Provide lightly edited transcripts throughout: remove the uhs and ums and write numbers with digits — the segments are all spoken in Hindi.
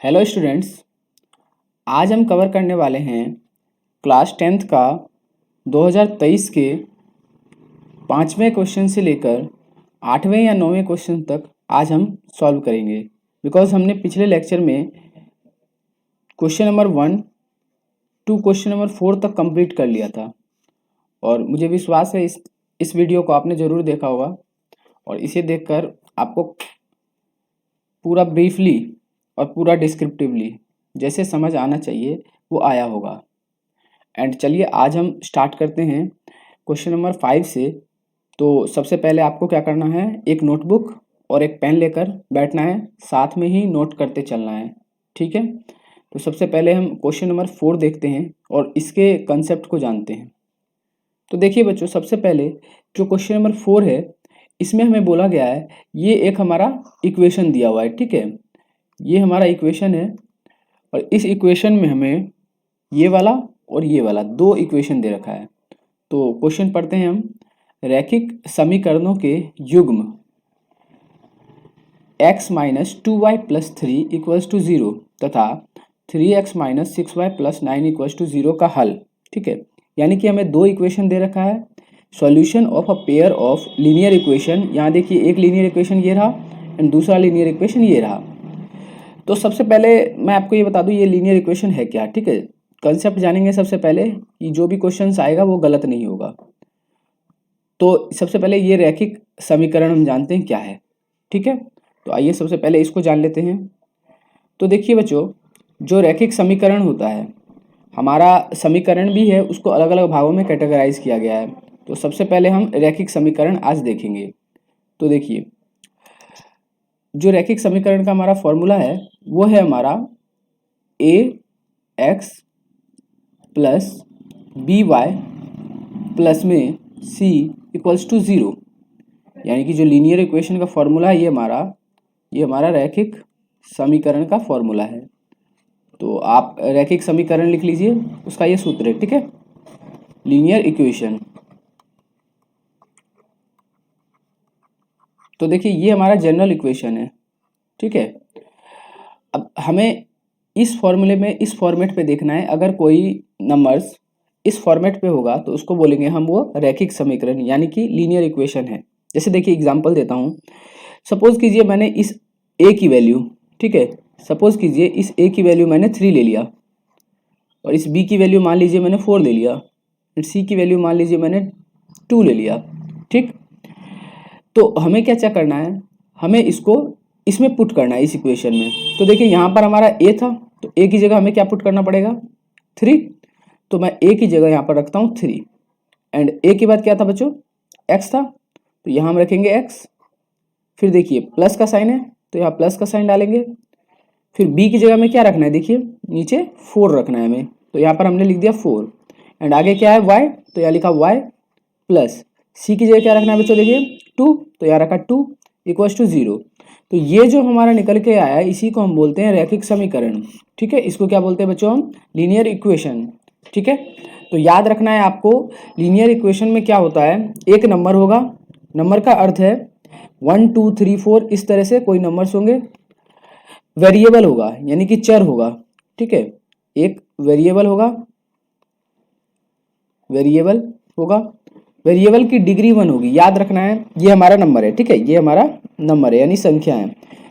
हेलो स्टूडेंट्स, आज हम कवर करने वाले हैं क्लास 10th का 2023 के 5वें क्वेश्चन से लेकर 8वें या 9वें क्वेश्चन तक आज हम सॉल्व करेंगे। बिकॉज हमने पिछले लेक्चर में question number 1 to question number 4 तक कंप्लीट कर लिया था और मुझे विश्वास है इस वीडियो को आपने ज़रूर देखा होगा और इसे देखकर आपको पूरा ब्रीफली और पूरा डिस्क्रिप्टिवली जैसे समझ आना चाहिए वो आया होगा। एंड चलिए आज हम स्टार्ट करते हैं क्वेश्चन नंबर 5 से। तो सबसे पहले आपको क्या करना है, एक नोटबुक और एक पेन लेकर बैठना है, साथ में ही नोट करते चलना है। ठीक है, तो सबसे पहले हम क्वेश्चन नंबर 4 देखते हैं और इसके कंसेप्ट को जानते हैं। तो देखिए बच्चों, सबसे पहले जो क्वेश्चन नंबर 4 है इसमें हमें बोला गया है, ये एक हमारा इक्वेशन दिया हुआ है। ठीक है, ये हमारा इक्वेशन है और इस इक्वेशन में हमें ये वाला और ये वाला दो इक्वेशन दे रखा है। तो क्वेश्चन पढ़ते हैं हम। रैखिक समीकरणों के युग्म x minus 2y plus 3 equals to 0 तथा 3x minus 6y plus 9 equals to 0 का हल। ठीक है, यानी कि हमें दो इक्वेशन दे रखा है। Solution of a pair of linear equation, यहाँ देखिए एक लीनियर इक्वेशन ये रहा एंड दूसरा लीनियर इक्वेशन ये रहा। तो सबसे पहले मैं आपको ये बता दूं ये लीनियर इक्वेशन है क्या। ठीक है, कंसेप्ट जानेंगे सबसे पहले कि जो भी क्वेश्चन आएगा वो गलत नहीं होगा। तो सबसे पहले ये रैखिक समीकरण हम जानते हैं क्या है। ठीक है, तो आइए सबसे पहले इसको जान लेते हैं। तो देखिए बच्चों, जो रैखिक समीकरण होता है, हमारा समीकरण भी है, उसको अलग अलग भागों में कैटेगराइज किया गया है। तो सबसे पहले हम रैखिक समीकरण आज देखेंगे। तो देखिए, जो रैखिक समीकरण का हमारा फॉर्मूला है वो है हमारा ax plus B Y plus में c इक्वल्स टू 0। यानी कि जो लीनियर इक्वेशन का फॉर्मूला है ये हमारा रैखिक समीकरण का फॉर्मूला है। तो आप रैखिक समीकरण लिख लीजिए, उसका ये सूत्र है। ठीक है, लीनियर इक्वेशन। तो देखिए ये हमारा जनरल इक्वेशन है। ठीक है, अब हमें इस फॉर्मूले में इस फॉर्मेट पे देखना है। अगर कोई नंबर्स इस फॉर्मेट पे होगा तो उसको बोलेंगे हम वो रैखिक समीकरण यानी कि लीनियर इक्वेशन है। जैसे देखिए एग्जांपल देता हूँ। सपोज कीजिए मैंने इस a की वैल्यू, ठीक है, सपोज कीजिए इस a की वैल्यू मैंने 3 ले लिया और इस b की वैल्यू मान लीजिए मैंने 4 ले लिया और c की वैल्यू मान लीजिए मैंने 2 ले लिया। ठीक, तो हमें क्या चेक करना है, हमें इसको इसमें पुट करना है इस इक्वेशन में। तो देखिए यहाँ पर हमारा a था, तो a की जगह हमें क्या पुट करना पड़ेगा, 3। तो मैं a की जगह यहाँ पर रखता हूँ 3 एंड a के बाद क्या था बच्चों, x था, तो यहाँ हम रखेंगे x। फिर देखिए प्लस का साइन है तो यहाँ प्लस का साइन डालेंगे। फिर b की जगह में क्या रखना है, देखिए नीचे 4 रखना है हमें, तो यहाँ पर हमने लिख दिया 4 एंड आगे क्या है y, तो यहाँ लिखा y प्लस c की जगह क्या रखना है बच्चों, देखिए 2, तो यहाँ रखा 2 इक्वल्स टू 0। तो ये जो हमारा निकल के आया है इसी को हम बोलते हैं रैखिक समीकरण। ठीक है, इसको क्या बोलते हैं बच्चों हम, लीनियर इक्वेशन। ठीक है, तो याद रखना है आपको, लीनियर इक्वेशन में क्या होता है, एक नंबर होगा, नंबर का अर्थ है 1 2 3 4 इस तरह से कोई नंबर्स होंगे, वेरिएबल होगा यानी कि चर होगा। ठीक है, एक वेरिएबल होगा, वेरिएबल की डिग्री 1 होगी। याद रखना है ये हमारा नंबर है। ठीक है, ये हमारा नंबर है यानी संख्या है।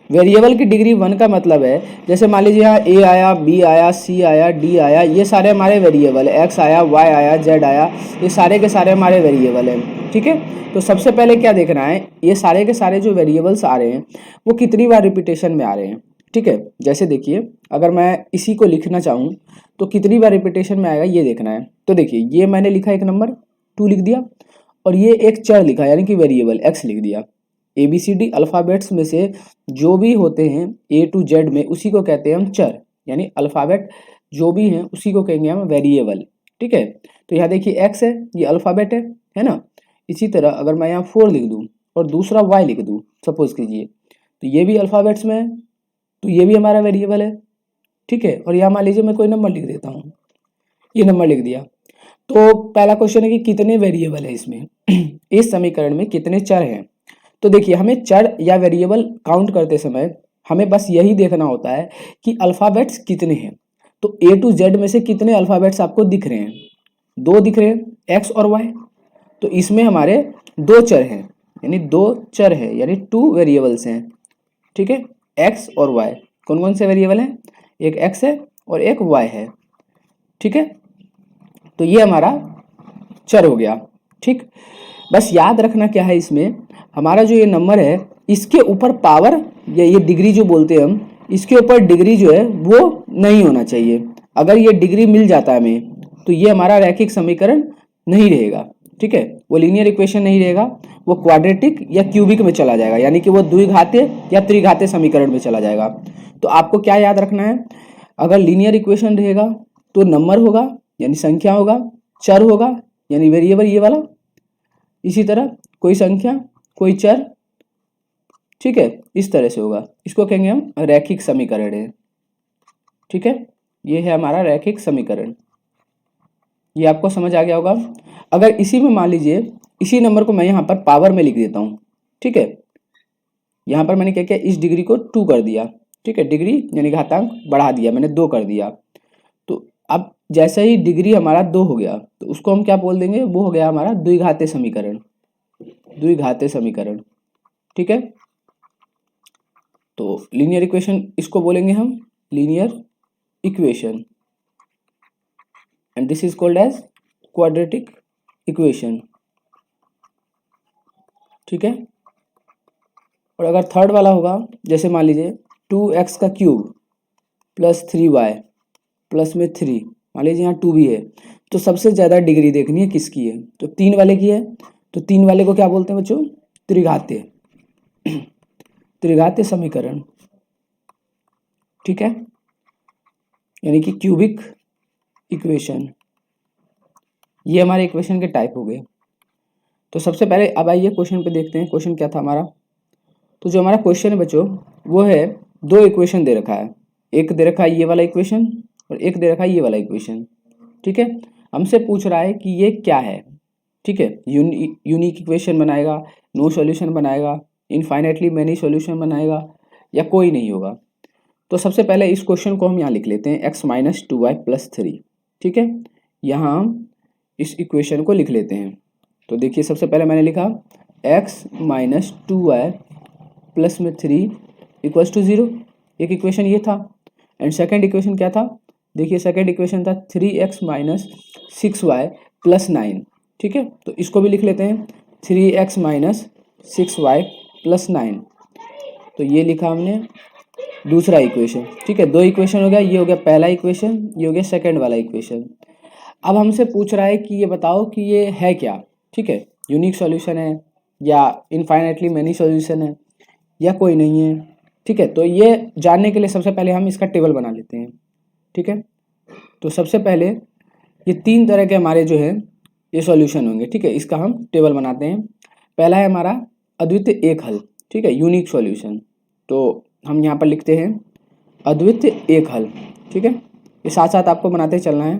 वेरिएबल की डिग्री 1 का मतलब है, जैसे मान लीजिए यहाँ a आया, b आया, c आया, d आया, ये सारे हमारे वेरिएबल है। x आया, y आया, z आया, ये सारे के सारे हमारे वेरिएबल हैं। ठीक है, तो सबसे पहले क्या देखना है, ये सारे के सारे जो वेरिएबल्स आ रहे हैं वो कितनी बार रिपीटेशन में आ रहे हैं। ठीक है, जैसे देखिए अगर मैं इसी को लिखना चाहूँ तो कितनी बार रिपीटेशन में आएगा ये देखना है। तो देखिए ये मैंने लिखा एक नंबर 2 लिख दिया और ये एक चर लिखा यानी कि वेरिएबल x लिख दिया। ABCD अल्फ़ाबेट्स में से जो भी होते हैं A to Z में उसी को कहते हैं हम चर, यानी अल्फ़ाबेट जो भी हैं उसी को कहेंगे हम वेरिएबल। ठीक है, तो यहाँ देखिए x है, ये अल्फ़ाबेट है ना। इसी तरह अगर मैं यहाँ 4 लिख दूँ और दूसरा y लिख दूँ सपोज कीजिए, तो ये भी अल्फ़ाबेट्स में है, तो ये भी हमारा वेरिएबल है। ठीक है, और यहाँ मान लीजिए मैं कोई नंबर लिख देता हूँ, ये नंबर लिख दिया। तो पहला क्वेश्चन है कि कितने वेरिएबल है इसमें इस समीकरण में कितने चर हैं। तो देखिए हमें चर या वेरिएबल काउंट करते समय हमें बस यही देखना होता है कि अल्फ़ाबेट्स कितने हैं। तो A to Z में से कितने अल्फ़ाबेट्स आपको दिख रहे हैं? 2 दिख रहे हैं, X और Y। तो इसमें हमारे 2 चर हैं, यानी 2 चर हैं, यानी 2 वेरिएबल्स हैं, ठीक है, X और Y। कौन कौन से वेरिएबल हैं? एक X है और एक Y है, ठीक है। तो ये हमारा चर हो गया, ठीक। बस याद रखना क्या है इसमें, हमारा जो ये नंबर है इसके ऊपर पावर या ये डिग्री जो बोलते हैं हम, इसके ऊपर डिग्री जो है वो नहीं होना चाहिए। अगर ये डिग्री मिल जाता है हमें तो ये हमारा रैखिक समीकरण नहीं रहेगा, ठीक है, वो लीनियर इक्वेशन नहीं रहेगा, वो क्वाड्रेटिक या क्यूबिक में चला जाएगा, यानी कि वो द्विघातीय या त्रिघातीय समीकरण में चला जाएगा। तो आपको क्या याद रखना है, अगर लीनियर इक्वेशन रहेगा तो नंबर होगा यानी संख्या होगा, चर होगा यानी वेरिएबल ये वाला, इसी तरह कोई संख्या कोई चर, ठीक है, इस तरह से होगा। इसको कहेंगे हम रैखिक समीकरण है, ठीक है, ये है हमारा रैखिक समीकरण। ये आपको समझ आ गया होगा। अगर इसी में मान लीजिए इसी नंबर को मैं यहाँ पर पावर में लिख देता हूँ, ठीक है, यहाँ पर मैंने क्या किया, इस डिग्री को 2 कर दिया, ठीक है, डिग्री यानी घातांक बढ़ा दिया मैंने, 2 कर दिया। तो अब जैसे ही डिग्री हमारा 2 हो गया तो उसको हम क्या बोल देंगे, वो हो गया हमारा द्विघातीय समीकरण, द्विघातीय समीकरण, ठीक है। तो लीनियर इक्वेशन इसको बोलेंगे हम linear equation, and this is called as quadratic equation, ठीक है। और अगर थर्ड वाला होगा, जैसे मान लीजिए 2x का क्यूब प्लस 3y प्लस में 3, मान लीजिए यहाँ 2 भी है, तो सबसे ज़्यादा डिग्री देखनी है किसकी है, तो 3 वाले की है। तो 3 वाले को क्या बोलते हैं बच्चों, त्रिघातीय, त्रिघातीय समीकरण, ठीक है, यानी कि क्यूबिक इक्वेशन। ये हमारे इक्वेशन के टाइप हो गए। तो सबसे पहले अब आइए क्वेश्चन पे देखते हैं, क्वेश्चन क्या था हमारा। तो जो हमारा क्वेश्चन है बच्चों वो है, 2 इक्वेशन दे रखा है, एक दे रखा है ये वाला इक्वेशन और एक दे रखा है ये वाला इक्वेशन, ठीक है। हमसे पूछ रहा है कि ये क्या है, ठीक है, यूनिक इक्वेशन बनाएगा, नो सॉल्यूशन बनाएगा, इनफाइनाइटली मैनी सॉल्यूशन बनाएगा, या कोई नहीं होगा। तो सबसे पहले इस क्वेश्चन को हम यहाँ लिख लेते हैं, x माइनस 2y प्लस 3, ठीक है, यहाँ हम इस इक्वेशन को लिख लेते हैं। तो देखिए सबसे पहले मैंने लिखा x माइनस 2y प्लस में 3 इक्वल्स टू 0, एक इक्वेशन ये था। एंड सेकेंड इक्वेशन क्या था, देखिए सेकेंड इक्वेशन था 3x माइनस 6y प्लस 9, ठीक है, तो इसको भी लिख लेते हैं 3x माइनस 6y प्लस 9। तो ये लिखा हमने दूसरा इक्वेशन, ठीक है, 2 इक्वेशन हो गया, ये हो गया पहला इक्वेशन, ये हो गया सेकंड वाला इक्वेशन। अब हमसे पूछ रहा है कि ये बताओ कि ये है क्या, ठीक है, यूनिक सॉल्यूशन है या इनफाइनाइटली मैनी सॉल्यूशन है या कोई नहीं है, ठीक है। तो ये जानने के लिए सबसे पहले हम इसका टेबल बना लेते हैं, ठीक है। तो सबसे पहले ये 3 तरह के हमारे जो है ये सॉल्यूशन होंगे, ठीक है, इसका हम टेबल बनाते हैं। पहला है हमारा अद्वितीय एक हल, ठीक है, यूनिक सॉल्यूशन। तो हम यहाँ पर लिखते हैं अद्वितीय एक हल, ठीक है, ये साथ साथ आपको बनाते चलना है।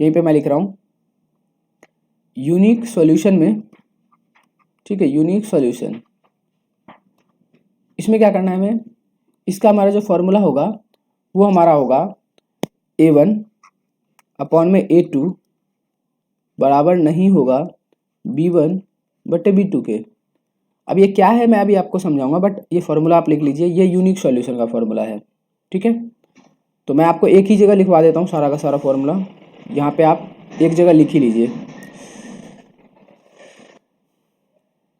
यहीं पे मैं लिख रहा हूँ यूनिक सॉल्यूशन में, ठीक है, यूनिक सॉल्यूशन, इसमें क्या करना है हमें, इसका हमारा जो फॉर्मूला होगा वो हमारा होगा a1 अपॉन में a2 बराबर नहीं होगा b1 बटे b2 के। अब ये क्या है मैं अभी आपको समझाऊंगा, बट ये फॉर्मूला आप लिख लीजिए, ये यूनिक सॉल्यूशन का फॉर्मूला है, ठीक है। तो मैं आपको एक ही जगह लिखवा देता हूँ सारा का सारा फॉर्मूला, यहाँ पे आप एक जगह लिख ही लीजिए।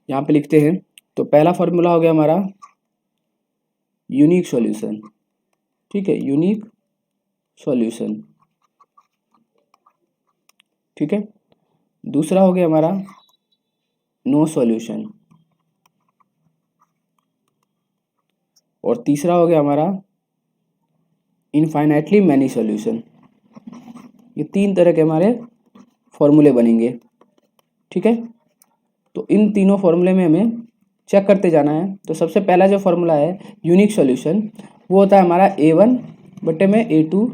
यहाँ पे लिखते हैं, तो पहला फॉर्मूला हो गया हमारा यूनिक सॉल्यूशन, ठीक है, यूनिक सॉल्यूशन, ठीक है। दूसरा हो गया हमारा नो सॉल्यूशन, और तीसरा हो गया हमारा इनफाइनाइटली मैनी सॉल्यूशन। ये 3 तरह के हमारे फॉर्मूले बनेंगे, ठीक है। तो इन तीनों फॉर्मूले में हमें चेक करते जाना है। तो सबसे पहला जो फॉर्मूला है यूनिक सॉल्यूशन वो होता है हमारा a1 बटे में a2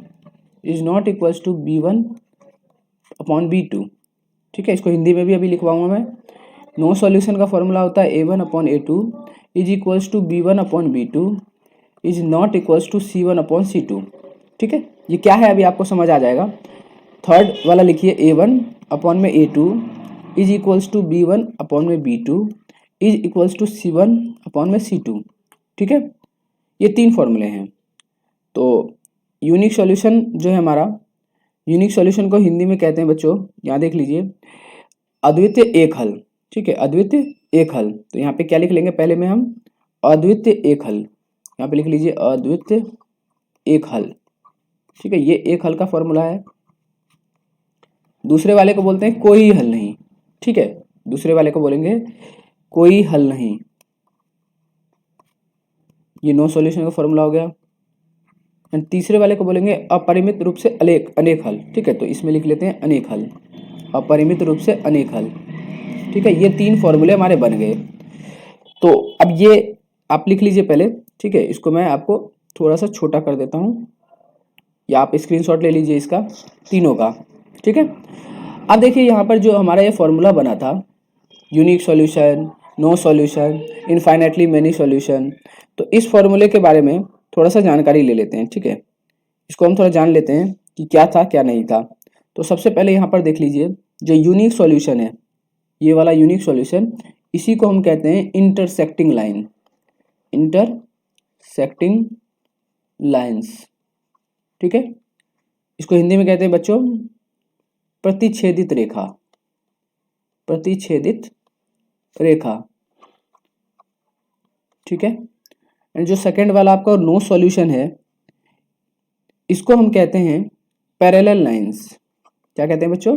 is not equals to b1 upon b2, ठीक है, इसको हिंदी में भी अभी लिखवाऊंगा मैं। नो सॉल्यूशन का फॉर्मूला होता है a1 upon a2 is equals to b1 upon b2 is not equals to C1/C2। ठीक है, ये क्या है अभी आपको समझ आ जाएगा। थर्ड वाला लिखिए A1/A2 is equals to B1/B2 is equals to C1/C2। ठीक है, ये तीन फॉर्मूले हैं। तो यूनिक सॉल्यूशन जो है हमारा, यूनिक सॉल्यूशन को हिंदी में कहते हैं बच्चों, यहाँ देख लीजिए, अद्वितीय एक हल। ठीक है, अद्वितीय एक हल। तो यहाँ पे क्या लिख लेंगे, पहले में हम अद्वितीय एक हल, यहाँ पे लिख लीजिए अद्वितीय एक हल। ठीक है, ये एक हल का फॉर्मूला है। दूसरे वाले को बोलते हैं कोई हल नहीं। ठीक है, दूसरे वाले को बोलेंगे कोई हल नहीं, ये नो सॉल्यूशन का फॉर्मूला हो गया। एंड तीसरे वाले को बोलेंगे अपरिमित रूप से अनेक हल। ठीक है, तो इसमें लिख लेते हैं अनेक हल, अपरिमित रूप से अनेक हल। ठीक है, ये तीन फॉर्मूले हमारे बन गए। तो अब ये आप लिख लीजिए पहले। ठीक है, इसको मैं आपको थोड़ा सा छोटा कर देता हूँ, या आप स्क्रीनशॉट ले लीजिए इसका, तीनों का। ठीक है, अब देखिए यहाँ पर जो हमारा ये फॉर्मूला बना था, unique solution, no solution, infinitely many solution, तो इस फॉर्मूले के बारे में थोड़ा सा जानकारी ले लेते हैं। ठीक है, इसको हम थोड़ा जान लेते हैं कि क्या था क्या नहीं था। तो सबसे पहले यहाँ पर देख लीजिए, जो यूनिक सॉल्यूशन है, ये वाला यूनिक सॉल्यूशन, इसी को हम कहते हैं इंटरसेक्टिंग लाइन, इंटरसेक्टिंग लाइंस। ठीक है, इसको हिंदी में कहते हैं बच्चों प्रतिच्छेदित रेखा, प्रतिच्छेदित रेखा। ठीक है, एंड जो सेकंड वाला आपका नो सॉल्यूशन है, इसको हम कहते हैं पैरेलल लाइंस। क्या कहते हैं बच्चों,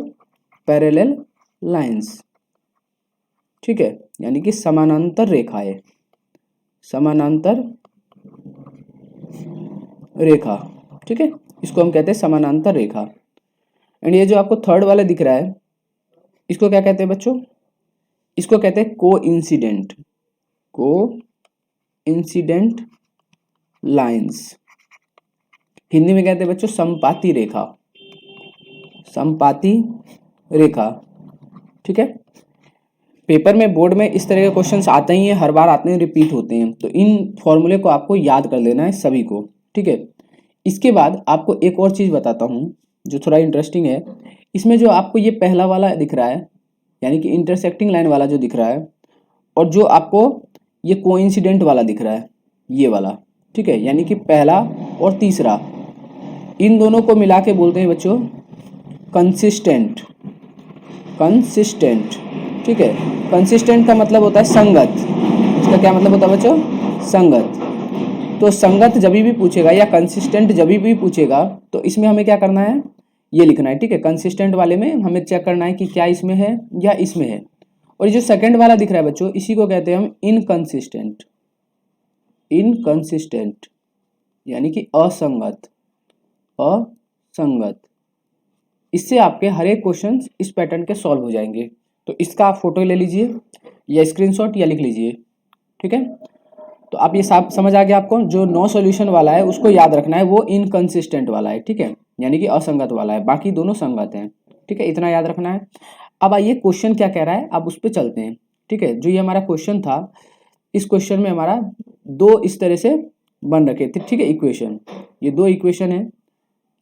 पैरेलल लाइंस। ठीक है, यानी कि समानांतर रेखाएं, समानांतर रेखा। ठीक है, इसको हम कहते हैं समानांतर रेखा। एंड ये जो आपको थर्ड वाला दिख रहा है, इसको क्या कहते हैं बच्चों, इसको कहते हैं को इंसिडेंट लाइंस। हिंदी में कहते हैं बच्चों संपाती रेखा, संपाती रेखा। ठीक है, पेपर में, बोर्ड में इस तरह के क्वेश्चंस आते ही हैं, हर बार आते हैं, रिपीट होते हैं। तो इन फॉर्मूले को आपको याद कर लेना है सभी को। ठीक है, इसके बाद आपको एक और चीज़ बताता हूँ जो थोड़ा इंटरेस्टिंग है। इसमें जो आपको ये पहला वाला दिख रहा है, यानी कि इंटरसेक्टिंग लाइन वाला जो दिख रहा है, और जो आपको ये कोइंसिडेंट वाला दिख रहा है, ये वाला। ठीक है, यानी कि पहला और तीसरा, इन दोनों को मिला के बोलते हैं बच्चों कंसिस्टेंट, कंसिस्टेंट। ठीक है, कंसिस्टेंट का मतलब होता है संगत। इसका क्या मतलब होता है बच्चों, संगत। तो संगत जब भी पूछेगा या कंसिस्टेंट जब भी पूछेगा, तो इसमें हमें क्या करना है, ये लिखना है। ठीक है, कंसिस्टेंट वाले में हमें चेक करना है कि क्या इसमें है या इसमें है। और ये जो सेकंड वाला दिख रहा है बच्चों, इसी को कहते हैं हम इनकंसिस्टेंट, इनकंसिस्टेंट यानी कि असंगत, असंगत। इससे आपके हर एक क्वेश्चन इस पैटर्न के सॉल्व हो जाएंगे। तो इसका आप फोटो ले लीजिए या स्क्रीनशॉट या लिख लीजिए। ठीक है, तो आप ये सब समझ आ गया आपको। जो नो सॉल्यूशन वाला है उसको याद रखना है, वो इनकंसिस्टेंट वाला है। ठीक है, यानी कि असंगत वाला है, बाकी दोनों संगत हैं। ठीक है, इतना याद रखना है। अब आइए क्वेश्चन क्या कह रहा है, अब उस पर चलते हैं। ठीक है, जो ये हमारा क्वेश्चन था, इस क्वेश्चन में हमारा दो इस तरह से बन रखे थे। ठीक है, इक्वेशन, ये दो इक्वेशन है।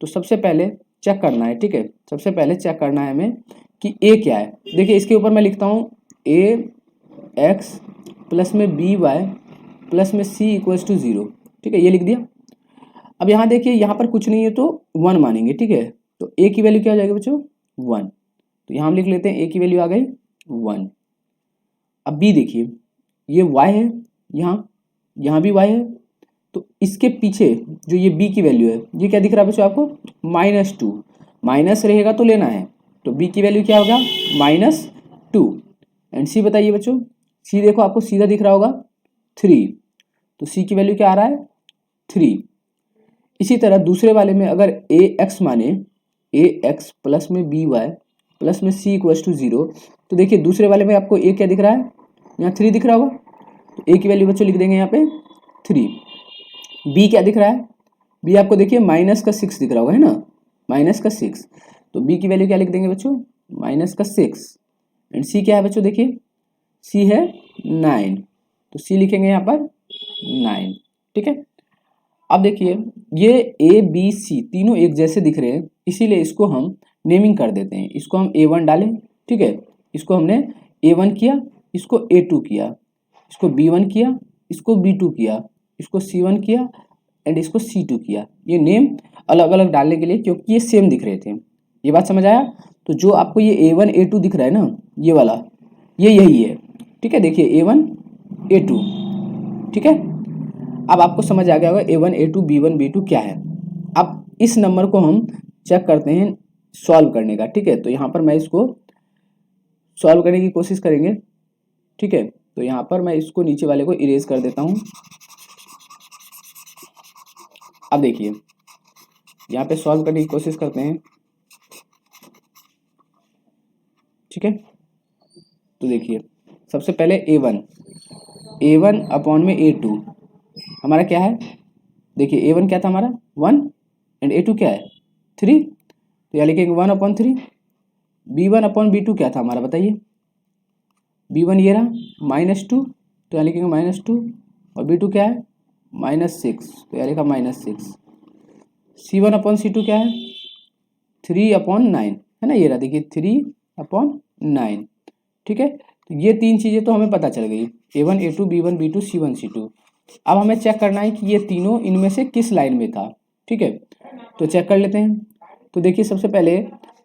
तो सबसे पहले चेक करना है। ठीक है, सबसे पहले चेक करना है हमें कि ए क्या है। देखिए, इसके ऊपर मैं लिखता हूँ ax प्लस में by प्लस में c इक्वल्स टू 0। ठीक है, ये लिख दिया। अब यहाँ देखिए, यहाँ पर कुछ नहीं है तो 1 मानेंगे। ठीक है, तो a की वैल्यू क्या हो जाएगी बच्चों, 1। तो यहाँ हम लिख लेते हैं a की वैल्यू आ गई 1। अब b देखिए, ये y है, यहाँ भी y है। तो इसके पीछे जो ये b की वैल्यू है, ये क्या दिख रहा है बच्चों आपको, -2। माइनस रहेगा तो लेना है, तो b की वैल्यू क्या होगा, -2। एंड c बताइए बच्चों, c देखो आपको सीधा दिख रहा होगा 3, तो c की वैल्यू क्या आ रहा है 3। इसी तरह दूसरे वाले में अगर ax माने, ax प्लस में by प्लस में c इक्वल्स टू 0, तो देखिए दूसरे वाले में आपको a क्या दिख रहा है, यहाँ 3 दिख रहा होगा। तो a की वैल्यू बच्चों लिख देंगे यहाँ पे 3। b क्या दिख रहा है, b आपको देखिए -6 दिख रहा होगा, है ना, -6। तो b की वैल्यू क्या लिख देंगे बच्चों, -6। एंड c क्या है बच्चों, देखिए c है 9, तो c लिखेंगे यहाँ पर 9। ठीक है, अब देखिए ये ए बी सी तीनों एक जैसे दिख रहे हैं, इसीलिए इसको हम नेमिंग कर देते हैं। इसको हम A1 डालें, ठीक है, इसको हमने A1 किया, इसको A2 किया, इसको B1 किया, इसको B2 किया, इसको C1 किया एंड इसको C2 किया। ये नेम अलग अलग डालने के लिए, क्योंकि ये सेम दिख रहे थे। ये बात समझ आया? तो जो आपको ये A1 A2 दिख रहा है ना, ये वाला, ये यही है, ठीक है। देखिए A1 A2, ठीक है। अब आपको समझ आ गया होगा A1 A2 B1 B2 क्या है। अब इस नंबर को हम चेक करते हैं सॉल्व करने का, ठीक है। तो यहाँ पर मैं इसको सॉल्व करने की कोशिश करेंगे, ठीक है। तो यहाँ पर मैं इसको नीचे वाले को इरेज कर देता हूँ। अब देखिए यहाँ पे सॉल्व करने की कोशिश करते हैं, ठीक है। तो देखिए सबसे पहले A1 अपॉन में A2 हमारा क्या है। देखिए A1 क्या था हमारा 1 एंड A2 क्या है 3, तो यहाँ लिखेंगे 1 अपॉन 3। B1 अपॉन B2 क्या था हमारा, बताइए। B1 ये रहा -2, तो यहाँ लिखेंगे -2, और B2 क्या है -6, तो यहाँ लिखा -6। C1 अपॉन C2 क्या है 3 अपॉन 9, है ना, ये रहा देखिए 3 अपॉन 9, ठीक है। तो ये तीन चीज़ें तो हमें पता चल गई, A1 A2 B1 B2 C1 C2। अब हमें चेक करना है कि ये तीनों इनमें से किस लाइन में था, ठीक है। तो चेक कर लेते हैं। तो देखिए सबसे पहले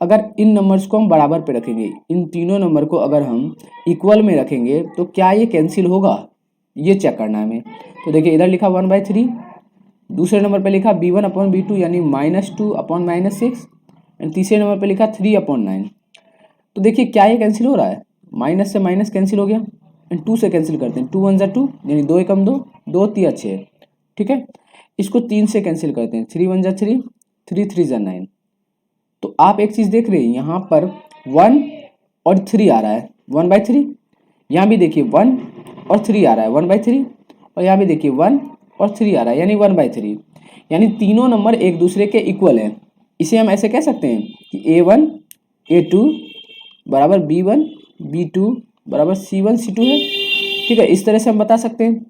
अगर इन नंबर्स को हम बराबर पे रखेंगे, इन तीनों नंबर को अगर हम इक्वल में रखेंगे तो क्या ये कैंसिल होगा, ये चेक करना है हमें। तो देखिए इधर लिखा 1/3, दूसरे नंबर पे लिखा B1 अपॉन B2 यानी -2 अपॉन -6, एंड तीसरे नंबर पे लिखा 3 अपॉन 9। तो देखिए क्या ये कैंसिल हो रहा है, माइनस से माइनस कैंसिल हो गया एंड 2 से कैंसिल करते हैं, 2 1 जा 2 यानी 2 एकम 2, 2 3 6, ठीक है। इसको 3 से कैंसिल करते हैं, 3 1 जा 3, 3 3 जा 9। तो आप एक चीज़ देख रहे हैं यहाँ पर 1 और 3 आ रहा है 1/3, यहाँ भी देखिए 1 और 3 आ रहा है 1/3, और यहाँ भी देखिए 1 और 3 आ रहा है यानी 1/3, यानी तीनों नंबर एक दूसरे के इक्वल हैं। इसे हम ऐसे कह सकते हैं कि A1 A2 बराबर B1 B2 बराबर C1 C2 है, ठीक है। इस तरह से हम बता सकते हैं।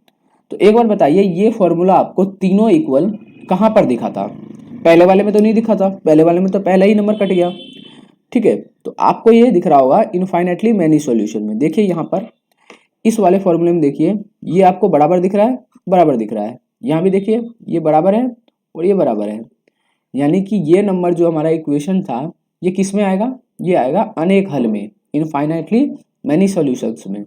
तो एक बार बताइए ये फॉर्मूला आपको तीनों इक्वल कहाँ पर दिखा था, पहले वाले में तो नहीं दिखा था, पहले वाले में तो पहला ही नंबर कट गया, ठीक है। तो आपको ये दिख रहा होगा इनफाइनाइटली मैनी सॉल्यूशन में। देखिए यहाँ पर इस वाले फॉर्मूले में देखिए ये आपको बराबर दिख रहा है, बराबर दिख रहा है, यहाँ भी देखिए ये बराबर है और ये बराबर है, यानी कि ये नंबर जो हमारा इक्वेशन था ये किस में आएगा, ये आएगा अनेक हल में, इनफाइनाइटली मैनी सॉल्यूशंस में।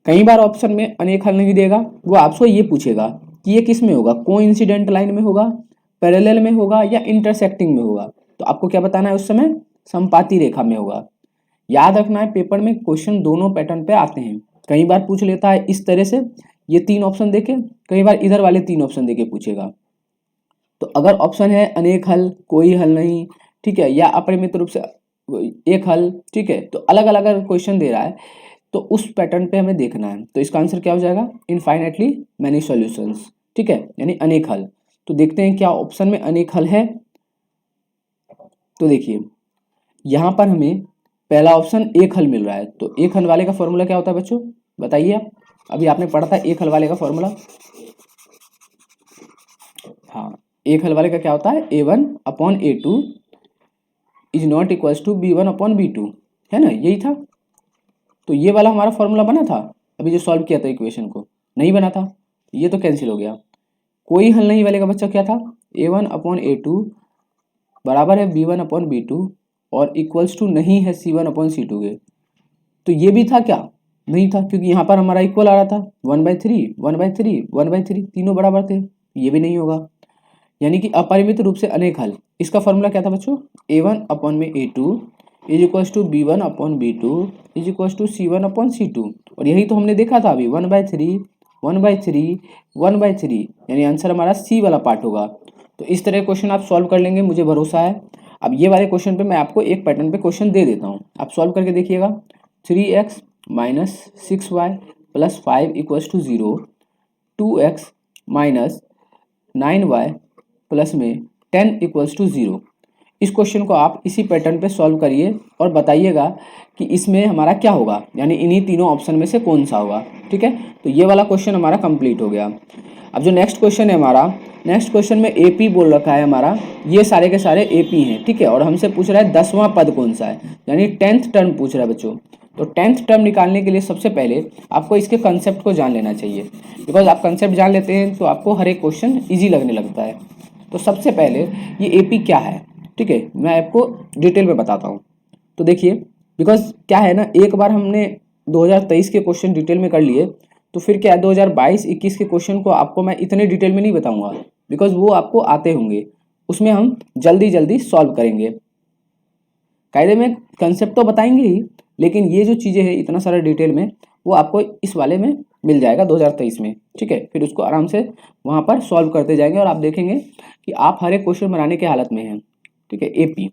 कई बार ऑप्शन में अनेक हल नहीं देगा, वो आपसे ये पूछेगा कि ये किस में होगा, कोइंसिडेंट लाइन में होगा, पैरेलल में होगा या इंटरसेक्टिंग में होगा। तो आपको क्या बताना है उस समय, समपाती रेखा में होगा। याद रखना है पेपर में क्वेश्चन दोनों पैटर्न पे आते हैं, कई बार पूछ लेता है इस तरह से ये 3 ऑप्शन देके, कई बार इधर वाले 3 ऑप्शन देके पूछेगा। तो अगर ऑप्शन है अनेक हल, कोई हल नहीं, ठीक है, या अपरिमित रूप से एक हल, ठीक है, तो अलग अलग अगर क्वेश्चन दे रहा है तो उस पैटर्न पे हमें देखना है। तो इसका आंसर क्या हो जाएगा, इनफाइनाइटली मैनी सॉल्यूशंस, ठीक है, यानी अनेक हल। तो देखते हैं क्या ऑप्शन में अनेक हल है। तो देखिए यहाँ पर हमें पहला ऑप्शन एक हल मिल रहा है। तो एक हल वाले का फॉर्मूला क्या होता है बच्चों, बताइए आप, अभी आपने पढ़ा था एक हल वाले का फॉर्मूला। हाँ, एक हल वाले का क्या होता है, A1 upon A2 is not equals to B1 upon B2, है ना, यही था। तो ये वाला हमारा फॉर्मूला बना था अभी जो सॉल्व किया था इक्वेशन को, नहीं बना था, ये तो कैंसिल हो गया। कोई हल नहीं वाले का बच्चा क्या था, A1 अपॉन A2 बराबर है B1 अपॉन B2 और इक्वल्स टू नहीं है C1 अपॉन C2 के। तो ये भी था क्या, नहीं था, क्योंकि यहाँ पर हमारा इक्वल आ रहा था 1/3 1/3 1/3, तीनों बराबर थे, ये भी नहीं होगा, यानी कि अपरिमित रूप से अनेक हल। इसका फॉर्मूला क्या था बच्चों, A1 अपॉन में A2 is equals to B1 upon B2 is equals to C1 upon C2, और यही तो हमने देखा था अभी 1/3 1/3 1/3, यानी आंसर हमारा C वाला पार्ट होगा। तो इस तरह क्वेश्चन आप सॉल्व कर लेंगे, मुझे भरोसा है। अब ये वाले क्वेश्चन पे मैं आपको एक पैटर्न पे क्वेश्चन दे देता हूँ, आप सॉल्व करके देखिएगा। 3x minus 6y plus 5 equals to 0, 2x minus 9y plus में 10 इक्वल्स टू 0। इस क्वेश्चन को आप इसी पैटर्न पे सॉल्व करिए और बताइएगा कि इसमें हमारा क्या होगा, यानी इन्हीं तीनों ऑप्शन में से कौन सा होगा, ठीक है। तो ये वाला क्वेश्चन हमारा कंप्लीट हो गया। अब जो नेक्स्ट क्वेश्चन है हमारा, नेक्स्ट क्वेश्चन में AP बोल रखा है हमारा, ये सारे के सारे AP हैं, ठीक है। और हमसे पूछ रहा है 10वां पद कौन सा है, यानी 10th टर्म पूछ रहा है बच्चों। तो 10th टर्म निकालने के लिए सबसे पहले आपको इसके कंसेप्ट को जान लेना चाहिए, बिकॉज आप कंसेप्ट जान लेते हैं तो आपको हर एक क्वेश्चन ईजी लगने लगता है। तो सबसे पहले ये AP क्या है, ठीक है, मैं आपको डिटेल में बताता हूँ। तो देखिए, बिकॉज क्या है ना, एक बार हमने 2023 के क्वेश्चन डिटेल में कर लिए, तो फिर क्या 2022-21 के क्वेश्चन को आपको मैं इतने डिटेल में नहीं बताऊंगा, बिकॉज वो आपको आते होंगे, उसमें हम जल्दी जल्दी सॉल्व करेंगे। कायदे में कंसेप्ट तो बताएंगे ही, लेकिन ये जो चीज़ें हैं इतना सारा डिटेल में, वो आपको इस वाले में मिल जाएगा 2023 में, ठीक है। फिर उसको आराम से वहाँ पर सॉल्व करते जाएंगे और आप देखेंगे कि आप हर एक क्वेश्चन बनाने के हालत में हैं, ठीक है। AP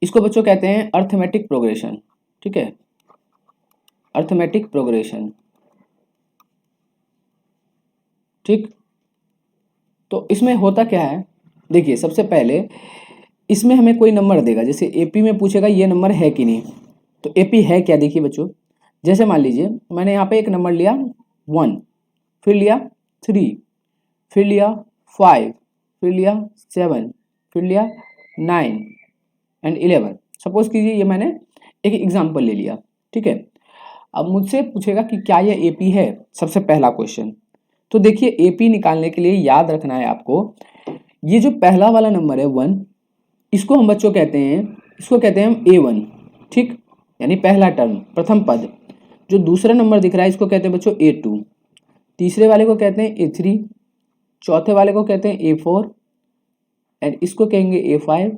इसको बच्चों कहते हैं अर्थमेटिक प्रोग्रेशन, ठीक है, अर्थमेटिक प्रोग्रेशन, ठीक। तो इसमें होता क्या है, देखिए सबसे पहले इसमें हमें कोई नंबर देगा, जैसे AP में पूछेगा ये नंबर है कि नहीं। तो AP है क्या, देखिए बच्चों, जैसे मान लीजिए मैंने यहाँ पे एक नंबर लिया 1, फिर लिया 3, फिर लिया 5, फिर लिया 7, फिर लिया 9 एंड 11। सपोज कीजिए ये मैंने एक एग्जाम्पल ले लिया, ठीक है। अब मुझसे पूछेगा कि क्या ये AP है, सबसे पहला क्वेश्चन। तो देखिए AP निकालने के लिए याद रखना है आपको, ये जो पहला वाला नंबर है 1, इसको हम बच्चों कहते हैं, इसको कहते हैं हम A1, ठीक, यानी पहला टर्म, प्रथम पद। जो दूसरा नंबर दिख रहा है इसको कहते हैं बच्चों A2, तीसरे वाले को कहते हैं A3, चौथे वाले को कहते हैं A4 एंड इसको कहेंगे A5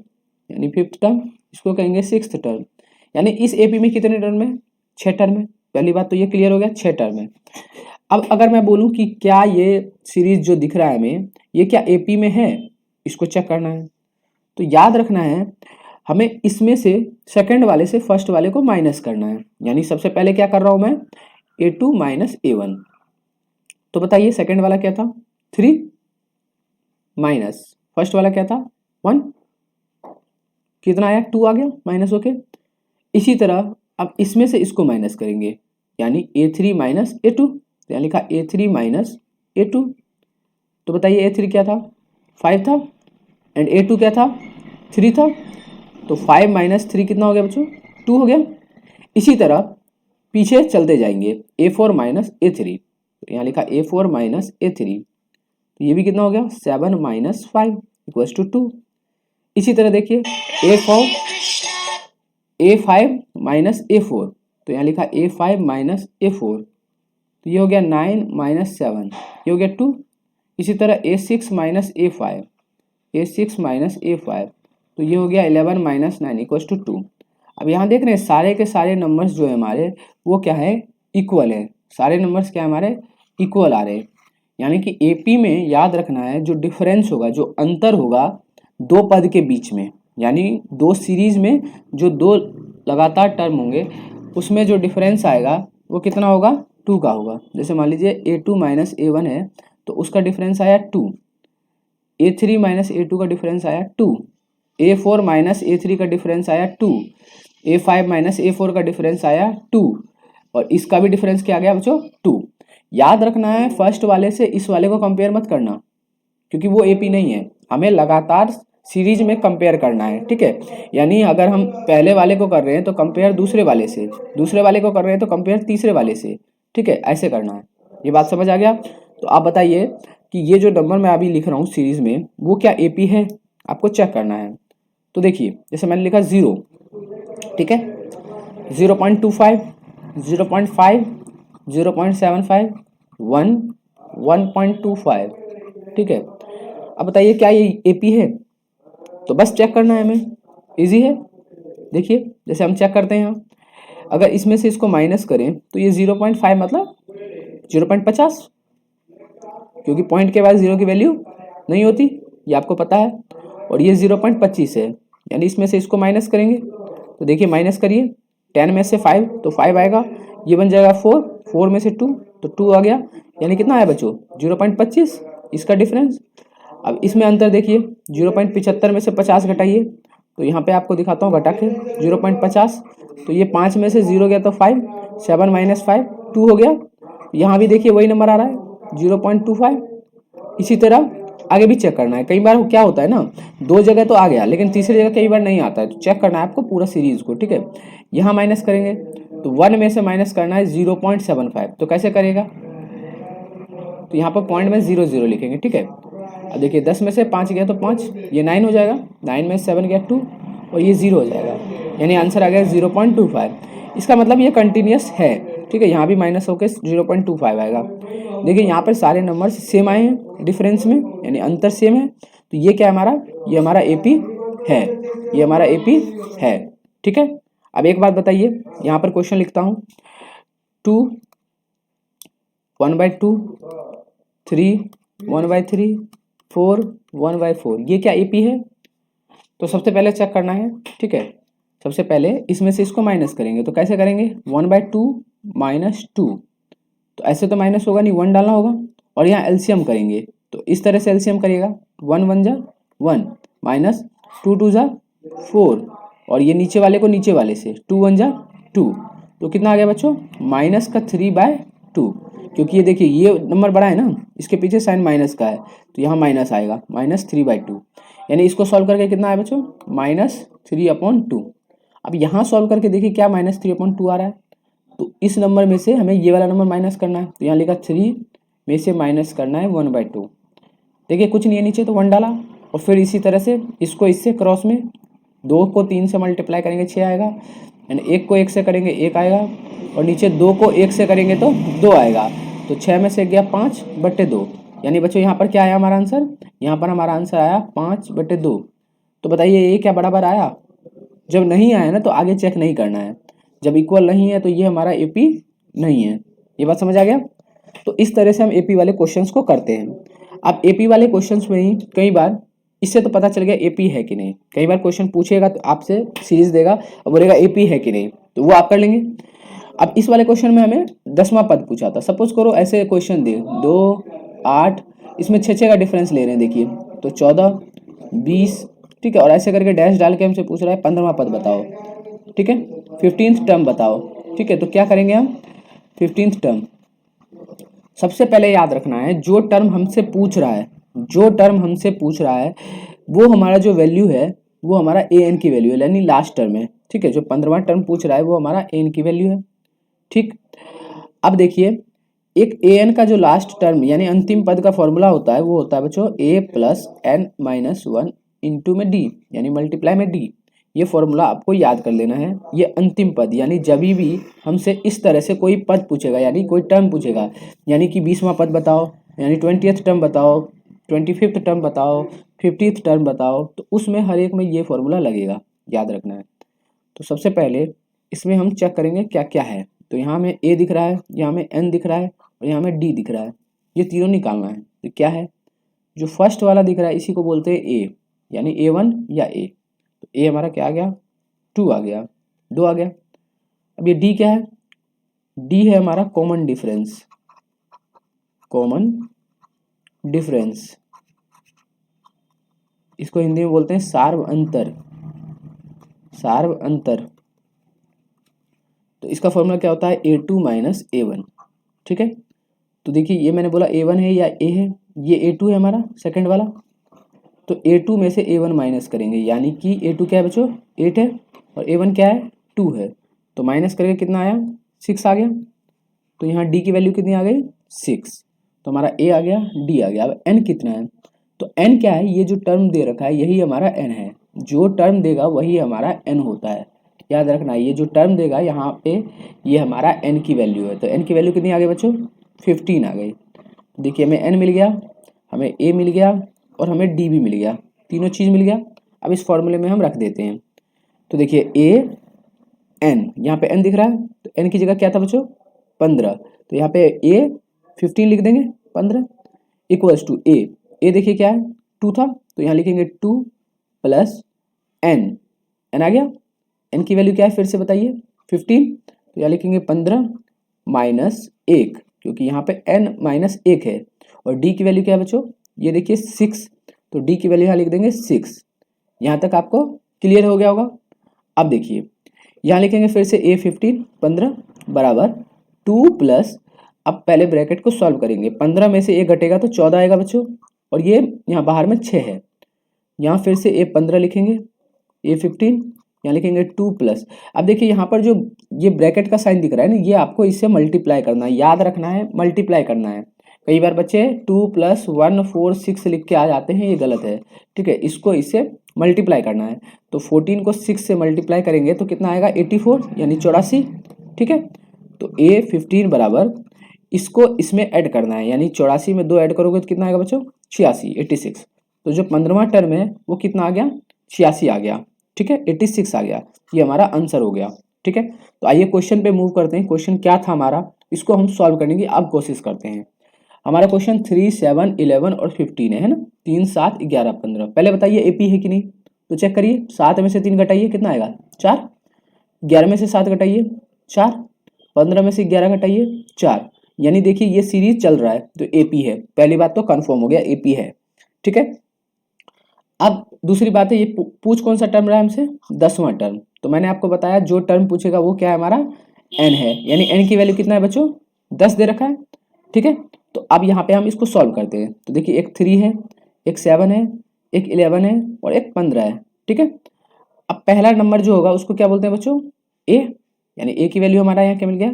यानी फिफ्थ टर्म, इसको कहेंगे सिक्स्थ टर्म। यानी इस AP में कितने टर्म है, 6 टर्म है। पहली बात तो ये क्लियर हो गया, 6 टर्म है। अब अगर मैं बोलूं कि क्या ये सीरीज जो दिख रहा है हमें, ये क्या AP में है, इसको चेक करना है। तो याद रखना है हमें इसमें से सेकंड वाले से फर्स्ट वाले को माइनस करना है। यानी सबसे पहले क्या कर रहा हूं मैं, A2 माइनस A1। तो बताइए सेकंड वाला क्या था, 3 माइनस फर्स्ट वाला क्या था 1, कितना आया 2 आ गया माइनस होके। इसी तरह अब इसमें से इसको माइनस करेंगे, यानी A3 माइनस A2, यानी लिखा A3 माइनस A2। तो बताइए A3 क्या था, 5 था एंड A2 क्या था, 3 था। तो 5 माइनस 3 कितना हो गया बच्चों, 2 हो गया। इसी तरह पीछे चलते जाएंगे, A4 माइनस A3, तो यहाँ लिखा A4 माइनस A3, तो ये भी कितना हो गया 7 माइनस 5 इक्वल्स टू 2। इसी तरह देखिए A5 माइनस A4, तो यहाँ लिखा A5 माइनस A4, तो ये हो गया 9 माइनस 7, ये हो गया 2। इसी तरह A6 minus A5, A6 minus A5, तो ये हो गया 11 माइनस 9 इक्वल्स टू 2। अब यहाँ देख रहे हैं सारे के सारे नंबर्स जो है हमारे वो क्या है, इक्वल है। सारे नंबर्स क्या है हमारे, इक्वल आ रहे हैं। यानी कि AP में याद रखना है जो डिफरेंस होगा, जो अंतर होगा दो पद के बीच में, यानी दो सीरीज में जो दो लगातार टर्म होंगे उसमें जो डिफरेंस आएगा वो कितना होगा, 2 का होगा। जैसे मान लीजिए A2 माइनस A1 है तो उसका डिफरेंस आया 2, A3 माइनस A2 का डिफरेंस आया 2, A4 माइनस A3 का डिफरेंस आया 2, A5 माइनस A4 का डिफरेंस आया 2, और इसका भी डिफरेंस क्या आ गया बच्चों 2। याद रखना है फर्स्ट वाले से इस वाले को कंपेयर मत करना, क्योंकि वो AP नहीं है, हमें लगातार सीरीज में कंपेयर करना है, ठीक है। यानी अगर हम पहले वाले को कर रहे हैं तो कंपेयर दूसरे वाले से, दूसरे वाले को कर रहे हैं तो कंपेयर तीसरे वाले से, ठीक है, ऐसे करना है। ये बात समझ आ गया। तो आप बताइए कि ये जो नंबर मैं अभी लिख रहा हूँ सीरीज में वो क्या AP है, आपको चेक करना है। तो देखिए जैसे मैंने लिखा 0, ठीक है, 0.25, 0.5, 0.75, 1, 1.25, ठीक है। अब बताइए क्या ये AP है, तो बस चेक करना है हमें, इजी है। देखिए जैसे हम चेक करते हैं यहाँ, अगर इसमें से इसको माइनस करें तो ये 0.5 मतलब 0.50, क्योंकि पॉइंट के बाद 0 की वैल्यू नहीं होती, ये आपको पता है। और ये 0.25 है, यानी इसमें से इसको माइनस करेंगे तो देखिए माइनस करिए, 10 में से 5 तो 5 आएगा, ये बन जाएगा 4, 4 में से 2 तो 2 आ गया, यानी कितना आया बच्चों 0.25, इसका डिफरेंस। अब इसमें अंतर देखिए, 0.75 में से 50 घटाइए, तो यहाँ पे आपको दिखाता हूँ घटा के 0.50, तो ये 5 में से 0 गया तो 5, 7 माइनस 5 2 हो गया। यहाँ भी देखिए वही नंबर आ रहा है, 0.25। इसी तरह आगे भी चेक करना है। कई बार क्या होता है ना, दो जगह तो आ गया लेकिन तीसरी जगह कई बार नहीं आता है, तो चेक करना है आपको पूरा सीरीज को, ठीक है। यहाँ माइनस करेंगे तो 1 में से माइनस करना है 0.75, तो कैसे करेगा, तो यहाँ पर पॉइंट में 0 लिखेंगे, ठीक है। अब देखिए 10 में से 5 गया तो 5, ये 9 हो जाएगा, 9 में 7 गया 2 और ये 0 हो जाएगा, यानी आंसर आ गया 0.25। इसका मतलब ये कंटिन्यूस है, ठीक है। यहाँ भी माइनस होकर 0.25 आएगा। देखिए यहाँ पर सारे नंबर्स सेम आए हैं डिफरेंस में, यानी अंतर सेम है, तो ये क्या है हमारा, ये हमारा एपी है, ये हमारा एपी है, ठीक है। अब एक बात बताइए, यहाँ पर क्वेश्चन लिखता हूँ, 2 1/2, 3 1/3, 4 1/4, ये क्या एपी है। तो सबसे पहले चेक करना है, ठीक है। सबसे पहले इसमें से इसको माइनस करेंगे, तो कैसे करेंगे, 1/2 -2, तो ऐसे तो माइनस होगा नहीं, 1 डालना होगा, और यहाँ एलसीएम करेंगे, तो इस तरह से एलसीएम करिएगा, 1 1 जा 1 माइनस 2 2 जा 4, और ये नीचे वाले को नीचे वाले से 2 1 जा 2, तो कितना आ गया बच्चों, माइनस का 3/2, क्योंकि ये देखिए ये नंबर बड़ा है ना, इसके पीछे साइन माइनस का है, तो यहाँ माइनस आएगा, -3/2, यानी इसको सॉल्व करके कितना आया बच्चों, -3/2। अब यहाँ सॉल्व करके देखिए क्या -3/2 आ रहा है, तो इस नंबर में से हमें ये वाला नंबर माइनस करना है, तो यहाँ लिखा 3 में से माइनस करना है 1/2। देखिए कुछ नहीं है नीचे, तो 1 डाला, और फिर इसी तरह से इसको इससे क्रॉस में 2 को 3 से मल्टीप्लाई करेंगे 6 आएगा, यानी 1 को 1 से करेंगे 1 आएगा, और नीचे 2 को 1 से करेंगे तो 2 आएगा, तो 6 में से गया 5/2, यानी बच्चों यहाँ पर क्या आया हमारा आंसर, यहाँ पर हमारा आंसर आया 5/2। तो बताइए ये क्या बराबर आया, जब नहीं आया ना तो आगे चेक नहीं करना है, जब इक्वल नहीं है तो ये हमारा एपी नहीं है। ये बात समझ आ गया। तो इस तरह से हम एपी वाले क्वेश्चंस को करते हैं। अब एपी वाले क्वेश्चंस में ही कई बार इससे तो पता चल गया एपी है कि नहीं, कई बार क्वेश्चन पूछेगा तो आपसे सीरीज देगा और बोलेगा एपी है कि नहीं, तो वो आप कर लेंगे। अब इस वाले क्वेश्चन में हमें 10वां पद पूछा था, सपोज करो ऐसे क्वेश्चन दे 2 8, इसमें 6 का डिफरेंस ले रहे हैं, देखिए तो 14 20, ठीक है, और ऐसे करके डैश डाल के हमसे पूछ रहा है 15वां पद बताओ, ठीक है, 15th टर्म बताओ, ठीक है। तो क्या करेंगे हम, 15th टर्म सबसे पहले याद रखना है, जो टर्म हमसे पूछ रहा है, जो टर्म हमसे पूछ रहा है वो हमारा जो वैल्यू है वो हमारा ए एन की वैल्यू है, यानी लास्ट टर्म है, ठीक है। जो 15वां टर्म पूछ रहा है वो हमारा ए एन की वैल्यू है, ठीक। अब देखिए एक ए एन का जो लास्ट टर्म यानी अंतिम पद का फॉर्मूला होता है वो होता है बच्चों a + n-1 इंटू में डी, यानी मल्टीप्लाई में डी। ये फॉर्मूला आपको याद कर लेना है। ये अंतिम पद, यानी जब भी हमसे इस तरह से कोई पद पूछेगा यानी कोई टर्म पूछेगा, यानी कि 20वां पद बताओ, यानी 20th टर्म बताओ, 25th टर्म बताओ, 50th टर्म बताओ, तो उसमें हर एक में ये फॉर्मूला लगेगा, याद रखना है। तो सबसे पहले इसमें हम चेक करेंगे क्या क्या है। तो यहाँ में ए दिख रहा है, यहाँ में एन दिख रहा है और यहाँ में डी दिख रहा है, ये तीनों निकालना है। तो क्या है, जो फर्स्ट वाला दिख रहा है इसी को बोलते हैं ए, यानी A1 या ए। तो ए हमारा क्या आ गया, 2 आ गया, 2 आ गया। अब ये डी क्या है, डी है हमारा कॉमन डिफरेंस, कॉमन डिफरेंस, इसको हिंदी में बोलते हैं सार्व अंतर, सार्व अंतर। तो इसका फॉर्मूला क्या होता है, A2 - A1, ठीक है। तो देखिए ये मैंने बोला A1 है या A है, ये A2 है हमारा सेकंड वाला, तो A2 में से A1 माइनस करेंगे, यानी कि A2 क्या है बच्चों 8 है और A1 क्या है 2 है, तो माइनस करके कितना आया 6 आ गया। तो यहाँ D की वैल्यू कितनी आ गई 6, तो हमारा A आ गया D आ गया। अब N कितना है, तो N क्या है, ये जो टर्म दे रखा है यही हमारा N है, जो टर्म देगा वही हमारा N होता है, याद रखना। ये जो टर्म देगा यहाँ पे ये हमारा N की वैल्यू है, तो N की वैल्यू कितनी आ गई बच्चों 15 आ गई। देखिए हमें N मिल गया, हमें A मिल गया और हमें D भी मिल गया, तीनों चीज़ मिल गया। अब इस फॉर्मूले में हम रख देते हैं। तो देखिए A N, यहाँ पे N दिख रहा है, तो N की जगह क्या था बच्चों 15, तो यहाँ पे A 15 लिख देंगे 15 इक्वल्स टू A देखिए क्या है 2 था, तो यहाँ लिखेंगे 2 + N, N आ गया। N की वैल्यू क्या है फिर से बताइए 15, तो यहाँ लिखेंगे 15 - 1, क्योंकि यहाँ पे N - 1 है। और D की वैल्यू क्या है बच्चों, ये देखिए 6, तो D की वैल्यू यहाँ लिख देंगे 6। यहाँ तक आपको क्लियर हो गया होगा। अब देखिए यहाँ लिखेंगे फिर से A 15 बराबर 2 + अब पहले ब्रैकेट को सॉल्व करेंगे, 15 में से 1 घटेगा तो 14 आएगा बच्चों, और ये यहाँ बाहर में 6 है, यहाँ फिर से A15 लिखेंगे, A15 यहाँ लिखेंगे 2 प्लस। अब देखिए यहाँ पर जो ये ब्रैकेट का साइन दिख रहा है ना, ये आपको इससे मल्टीप्लाई करना है, याद रखना है, मल्टीप्लाई करना है। कई बार बच्चे 2 + 1 4 6 लिख के आ जाते हैं, ये गलत है, ठीक है, इसको इससे मल्टीप्लाई करना है। तो 14 को 6 से मल्टीप्लाई करेंगे तो कितना आएगा 84 यानी 84, ठीक है। तो A15 बराबर इसको इसमें ऐड करना है, यानी 84 में 2 ऐड करोगे तो कितना आएगा बच्चों 86, 86। तो जो 15वां टर्म है वो कितना आ गया 86 आ गया, ठीक है, 86 आ गया, ये हमारा आंसर हो गया, ठीक है। तो आइए क्वेश्चन पे मूव करते हैं। क्वेश्चन क्या था हमारा, इसको हम सॉल्व करने की अब कोशिश करते हैं। हमारा क्वेश्चन 3, 7, 11 और 15 है ना, 3, 7, 11, 15। पहले बताइए एपी है कि नहीं, तो चेक करिए। 7 में से 3 घटाइए कितना आएगा 4, 11 में से 7 घटाइए 4, 15 में से 11 घटाइए 4, यानी देखिए ये सीरीज चल रहा है तो एपी है। पहली बात तो कंफर्म हो गया एपी है, ठीक है। अब दूसरी बात है, ये पूछ कौन सा टर्म रहा है हमसे 10वां टर्म। तो मैंने आपको बताया जो टर्म पूछेगा वो क्या है हमारा n है, यानी n की वैल्यू कितना है बच्चों 10 दे रखा है, ठीक है। तो अब यहाँ पे हम इसको सॉल्व करते हैं। तो देखिए एक 3 है, एक 7 है, एक 11 है और एक 15 है, ठीक है। अब पहला नंबर जो होगा उसको क्या बोलते हैं बच्चों a, यानी a की वैल्यू हमारा यहाँ क्या मिल गया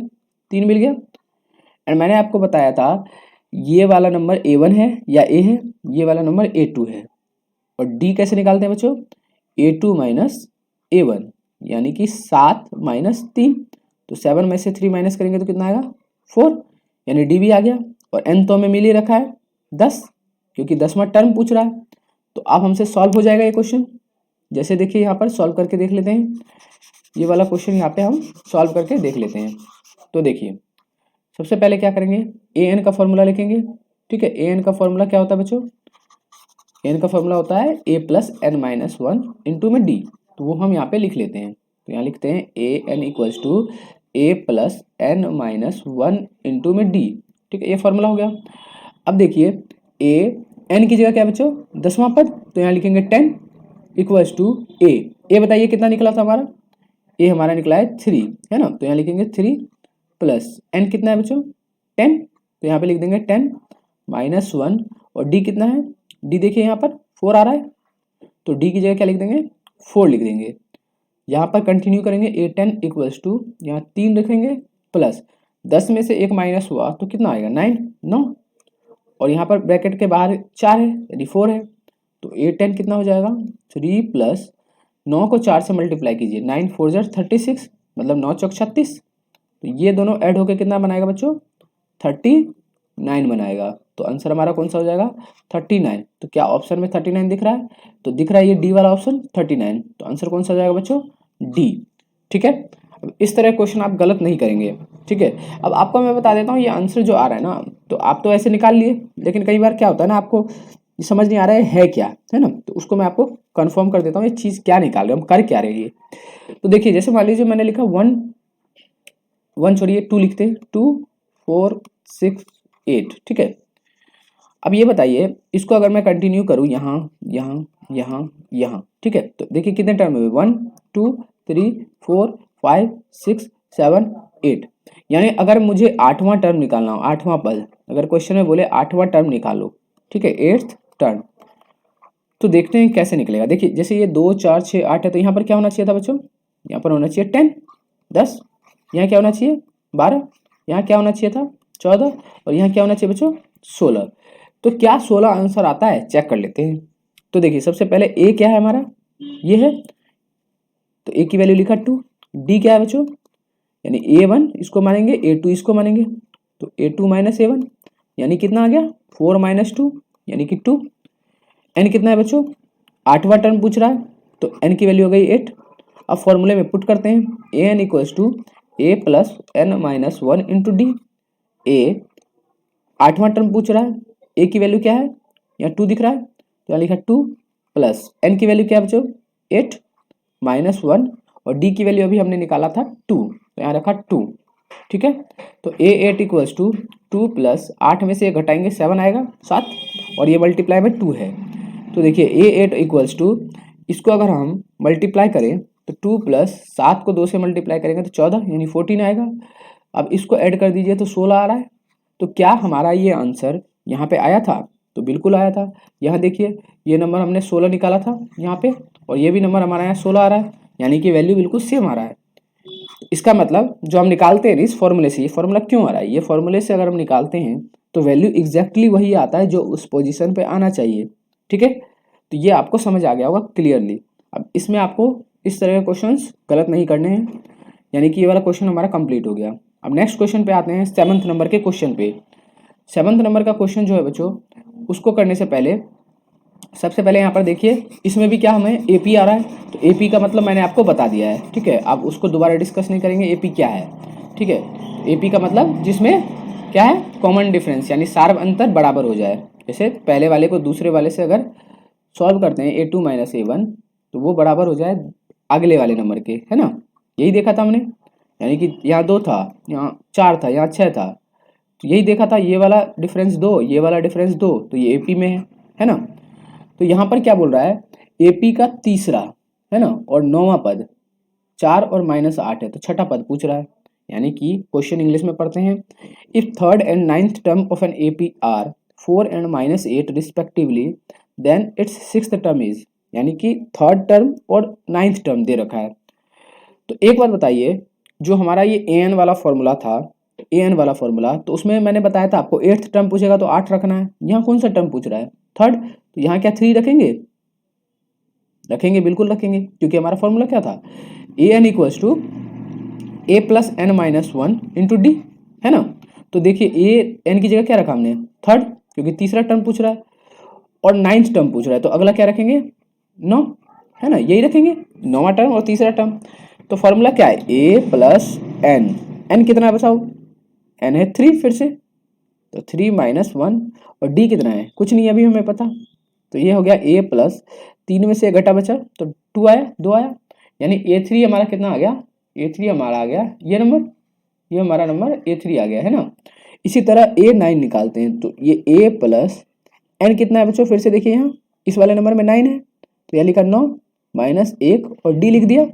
3 मिल गया। एंड मैंने आपको बताया था ये वाला नंबर a1 है या a है, ये वाला नंबर a2 है। और d कैसे निकालते हैं बच्चों a2 माइनस a1, यानी कि 7 माइनस 3। तो 7 में से 3 माइनस करेंगे तो कितना आएगा 4, यानी d भी आ गया। और n तो हमें मिल ही रखा है 10, क्योंकि 10वां टर्म पूछ रहा है। तो अब हमसे सॉल्व हो जाएगा ये क्वेश्चन। जैसे देखिए यहाँ पर सॉल्व करके देख लेते हैं, ये वाला क्वेश्चन यहाँ पे हम सॉल्व करके देख लेते हैं। तो देखिए सबसे पहले क्या करेंगे an का फॉर्मूला लिखेंगे, ठीक है। an का फॉर्मूला क्या होता है बच्चों, n का फॉर्मूला होता है a plus n minus 1 into में d। तो वो हम यहाँ पे लिख लेते हैं। तो यहाँ लिखते हैं a n equals to a plus n minus 1 into में d, ठीक है, ये फॉर्मूला हो गया। अब देखिए a n की जगह क्या है बच्चों 10वां पद, तो यहाँ लिखेंगे 10 इक्वल्स टू a बताइए कितना निकला था हमारा, a हमारा निकला है 3, है ना। तो यहाँ लिखेंगे 3 प्लस n कितना है बच्चों 10, तो यहाँ पे लिख देंगे 10 माइनस 1, और d कितना है d देखिए यहाँ पर 4 आ रहा है, तो d की जगह क्या लिख देंगे 4 लिख देंगे। यहाँ पर कंटिन्यू करेंगे a10 इक्वल्स टू यहाँ 3 लिखेंगे प्लस 10 में से 1 माइनस हुआ तो कितना आएगा 9, और यहाँ पर ब्रैकेट के बाहर 4 है यानी 4 है। तो a10 कितना हो जाएगा 3 प्लस 9 को 4 से मल्टीप्लाई कीजिए, 9 4 ज़र 36, मतलब 9 चौक 36। तो ये दोनों ऐड होकर कितना बनाएगा बच्चों 39 बनाएगा। तो आंसर हमारा कौन सा हो जाएगा 39। तो क्या ऑप्शन में 39 दिख रहा है, तो दिख रहा है ये डी वाला ऑप्शन 39। तो आंसर कौन सा हो जाएगा बच्चों डी, ठीक है। अब इस तरह क्वेश्चन आप गलत नहीं करेंगे, ठीक है। अब आपको मैं बता देता हूँ ये आंसर जो आ रहा है ना, तो आप तो ऐसे निकाल लिए, लेकिन कई बार क्या होता है ना आपको समझ नहीं आ रहा है क्या, है ना। तो उसको मैं आपको कन्फर्म कर देता हूँ ये चीज़ क्या निकाल रहे हम कर क्या रहे हैं। तो देखिए जैसे मान लीजिए मैंने लिखा 1 छोड़िए 2 लिखते हैं, 2 4 6 8, ठीक है। अब ये बताइए इसको अगर मैं कंटिन्यू करूँ यहाँ यहाँ यहाँ यहाँ, ठीक है, तो देखिए कितने टर्म हुए 1 2 3 4 5 6 7 8, यानी अगर मुझे 8वां टर्म निकालना हो, 8वां पद, अगर क्वेश्चन में बोले 8वां टर्म निकालो, ठीक है, 8th टर्म, तो देखते हैं कैसे निकलेगा। देखिए जैसे ये 2 4 6 8 है, तो यहाँ पर क्या होना चाहिए था बच्चों, यहाँ पर होना चाहिए 10 10, यहाँ क्या होना चाहिए 12, यहाँ क्या होना चाहिए था 14, और यहाँ क्या होना चाहिए बच्चों 16। तो क्या 16 आंसर आता है, चेक कर लेते हैं। तो देखिए सबसे पहले ए क्या है हमारा, ये है, तो ए की वैल्यू लिखा 2, डी क्या है बच्चों, यानी A1 इसको मानेंगे, A2 इसको मानेंगे, तो A2 माइनस A1 यानी कितना आ गया 4 माइनस 2 यानी कि 2। n कितना है बच्चों 8वां टर्म पूछ रहा है, तो n की वैल्यू हो गई 8। अब फॉर्मूले में पुट करते हैं an equals to a plus n minus 1 into d. A 8वां टर्म पूछ रहा है, a की वैल्यू क्या है, यहाँ 2 दिख रहा है, तो यहाँ लिखा 2 प्लस n की वैल्यू क्या है बच्चों 8 माइनस 1, और d की वैल्यू अभी हमने निकाला था 2, तो यहाँ रखा 2, ठीक है। तो a8 इक्वल्स टू 2 प्लस 8 में से घटाएंगे 7 आएगा 7, और ये मल्टीप्लाई में 2 है। तो देखिए a8 इक्वल्स टू, इसको अगर हम मल्टीप्लाई करें तो 2 प्लस 7 को 2 से मल्टीप्लाई करेंगे तो 14 यानी 14 आएगा। अब इसको ऐड कर दीजिए तो 16 आ रहा है, तो क्या हमारा ये आंसर यहाँ पे आया था? तो बिल्कुल आया था। यहाँ देखिए ये नंबर हमने 16 निकाला था यहाँ पे, और ये भी नंबर हमारा यहाँ 16 आ रहा है, यानी कि वैल्यू बिल्कुल सेम आ रहा है। इसका मतलब जो हम निकालते हैं इस फॉर्मूले से, ये फॉर्मूला क्यों आ रहा है, ये फॉर्मूले से अगर हम निकालते हैं तो वैल्यू एग्जैक्टली वही आता है जो उस पोजीशन पे आना चाहिए। ठीक है, तो ये आपको समझ आ गया होगा क्लियरली। अब इसमें आपको इस तरह के क्वेश्चंस गलत नहीं करने हैं, यानी कि ये वाला क्वेश्चन हमारा कंप्लीट हो गया। अब नेक्स्ट क्वेश्चन पे आते हैं, 7th नंबर के क्वेश्चन पे। 7th नंबर का क्वेश्चन जो है बच्चों, उसको करने से पहले सबसे पहले यहाँ पर देखिए, इसमें भी क्या हमें एपी आ रहा है, तो एपी का मतलब मैंने आपको बता दिया है। ठीक है, आप उसको दोबारा डिस्कस नहीं करेंगे एपी क्या है। ठीक है, एपी का मतलब जिसमें क्या है, कॉमन डिफरेंस, यानी सार्व अंतर बराबर हो जाए। जैसे पहले वाले को दूसरे वाले से अगर सॉल्व करते हैं a2 माइनस a1, तो वो बराबर हो जाए अगले वाले नंबर के, है ना। यही देखा था हमने, यानी कि यहाँ 2 था, यहाँ 4 था, यहाँ 6 था, तो यही देखा था, ये वाला डिफरेंस 2, ये वाला डिफरेंस 2, तो ये एपी में है ना। तो यहाँ पर क्या बोल रहा है, एपी का तीसरा, है ना, और 9वां पद 4 और -8 है, तो छठा पद पूछ रहा है। यानी कि क्वेश्चन इंग्लिश में पढ़ते हैं, if third and 9th term of an AP are 4 and -8 respectively, then it's 6th term is, यानी कि थर्ड टर्म और 9th टर्म दे रखा है। तो एक बात बताइए, जो हमारा ये an वाला फॉर्मूला था, an वाला फॉर्मूला, तो उसमें मैंने बताया था आपको 8th टर्म पूछेगा तो 8 रखना है। यहाँ कौन सा टर्म पूछ रहा है, थर्ड, तो यहाँ क्या 3 रखेंगे, रखेंगे, बिल्कुल रखेंगे, क्योंकि हमारा फॉर्मूला क्या था, an equals to a plus N minus 1 into D, है ना। तो देखिए ए एन की जगह क्या रखा हमने, थर्ड, क्योंकि तीसरा टर्म पूछ रहा है, और 9th टर्म पूछ रहा है, तो अगला क्या रखेंगे, 9, है ना, यही रखेंगे, 9वां टर्म और तीसरा टर्म। तो फॉर्मूला क्या है, a प्लस एन, एन कितना है बताओ, एन है 3 फिर से, तो 3 माइनस 1, और डी कितना है, कुछ नहीं अभी हमें पता, तो ये हो गया a प्लस 3 में से घटा बचा तो 2 आया, 2 आया, यानी a3 हमारा कितना आ गया, a3 हमारा आ गया ये नंबर, ये हमारा नंबर a3 आ गया, है ना। इसी तरह a9 निकालते हैं, तो ये a प्लस एन कितना है बच्चों, फिर से देखिए यहाँ इस वाले नंबर में 9 है, तो यह लिखा 9 माइनस 1 और डी लिख दिया,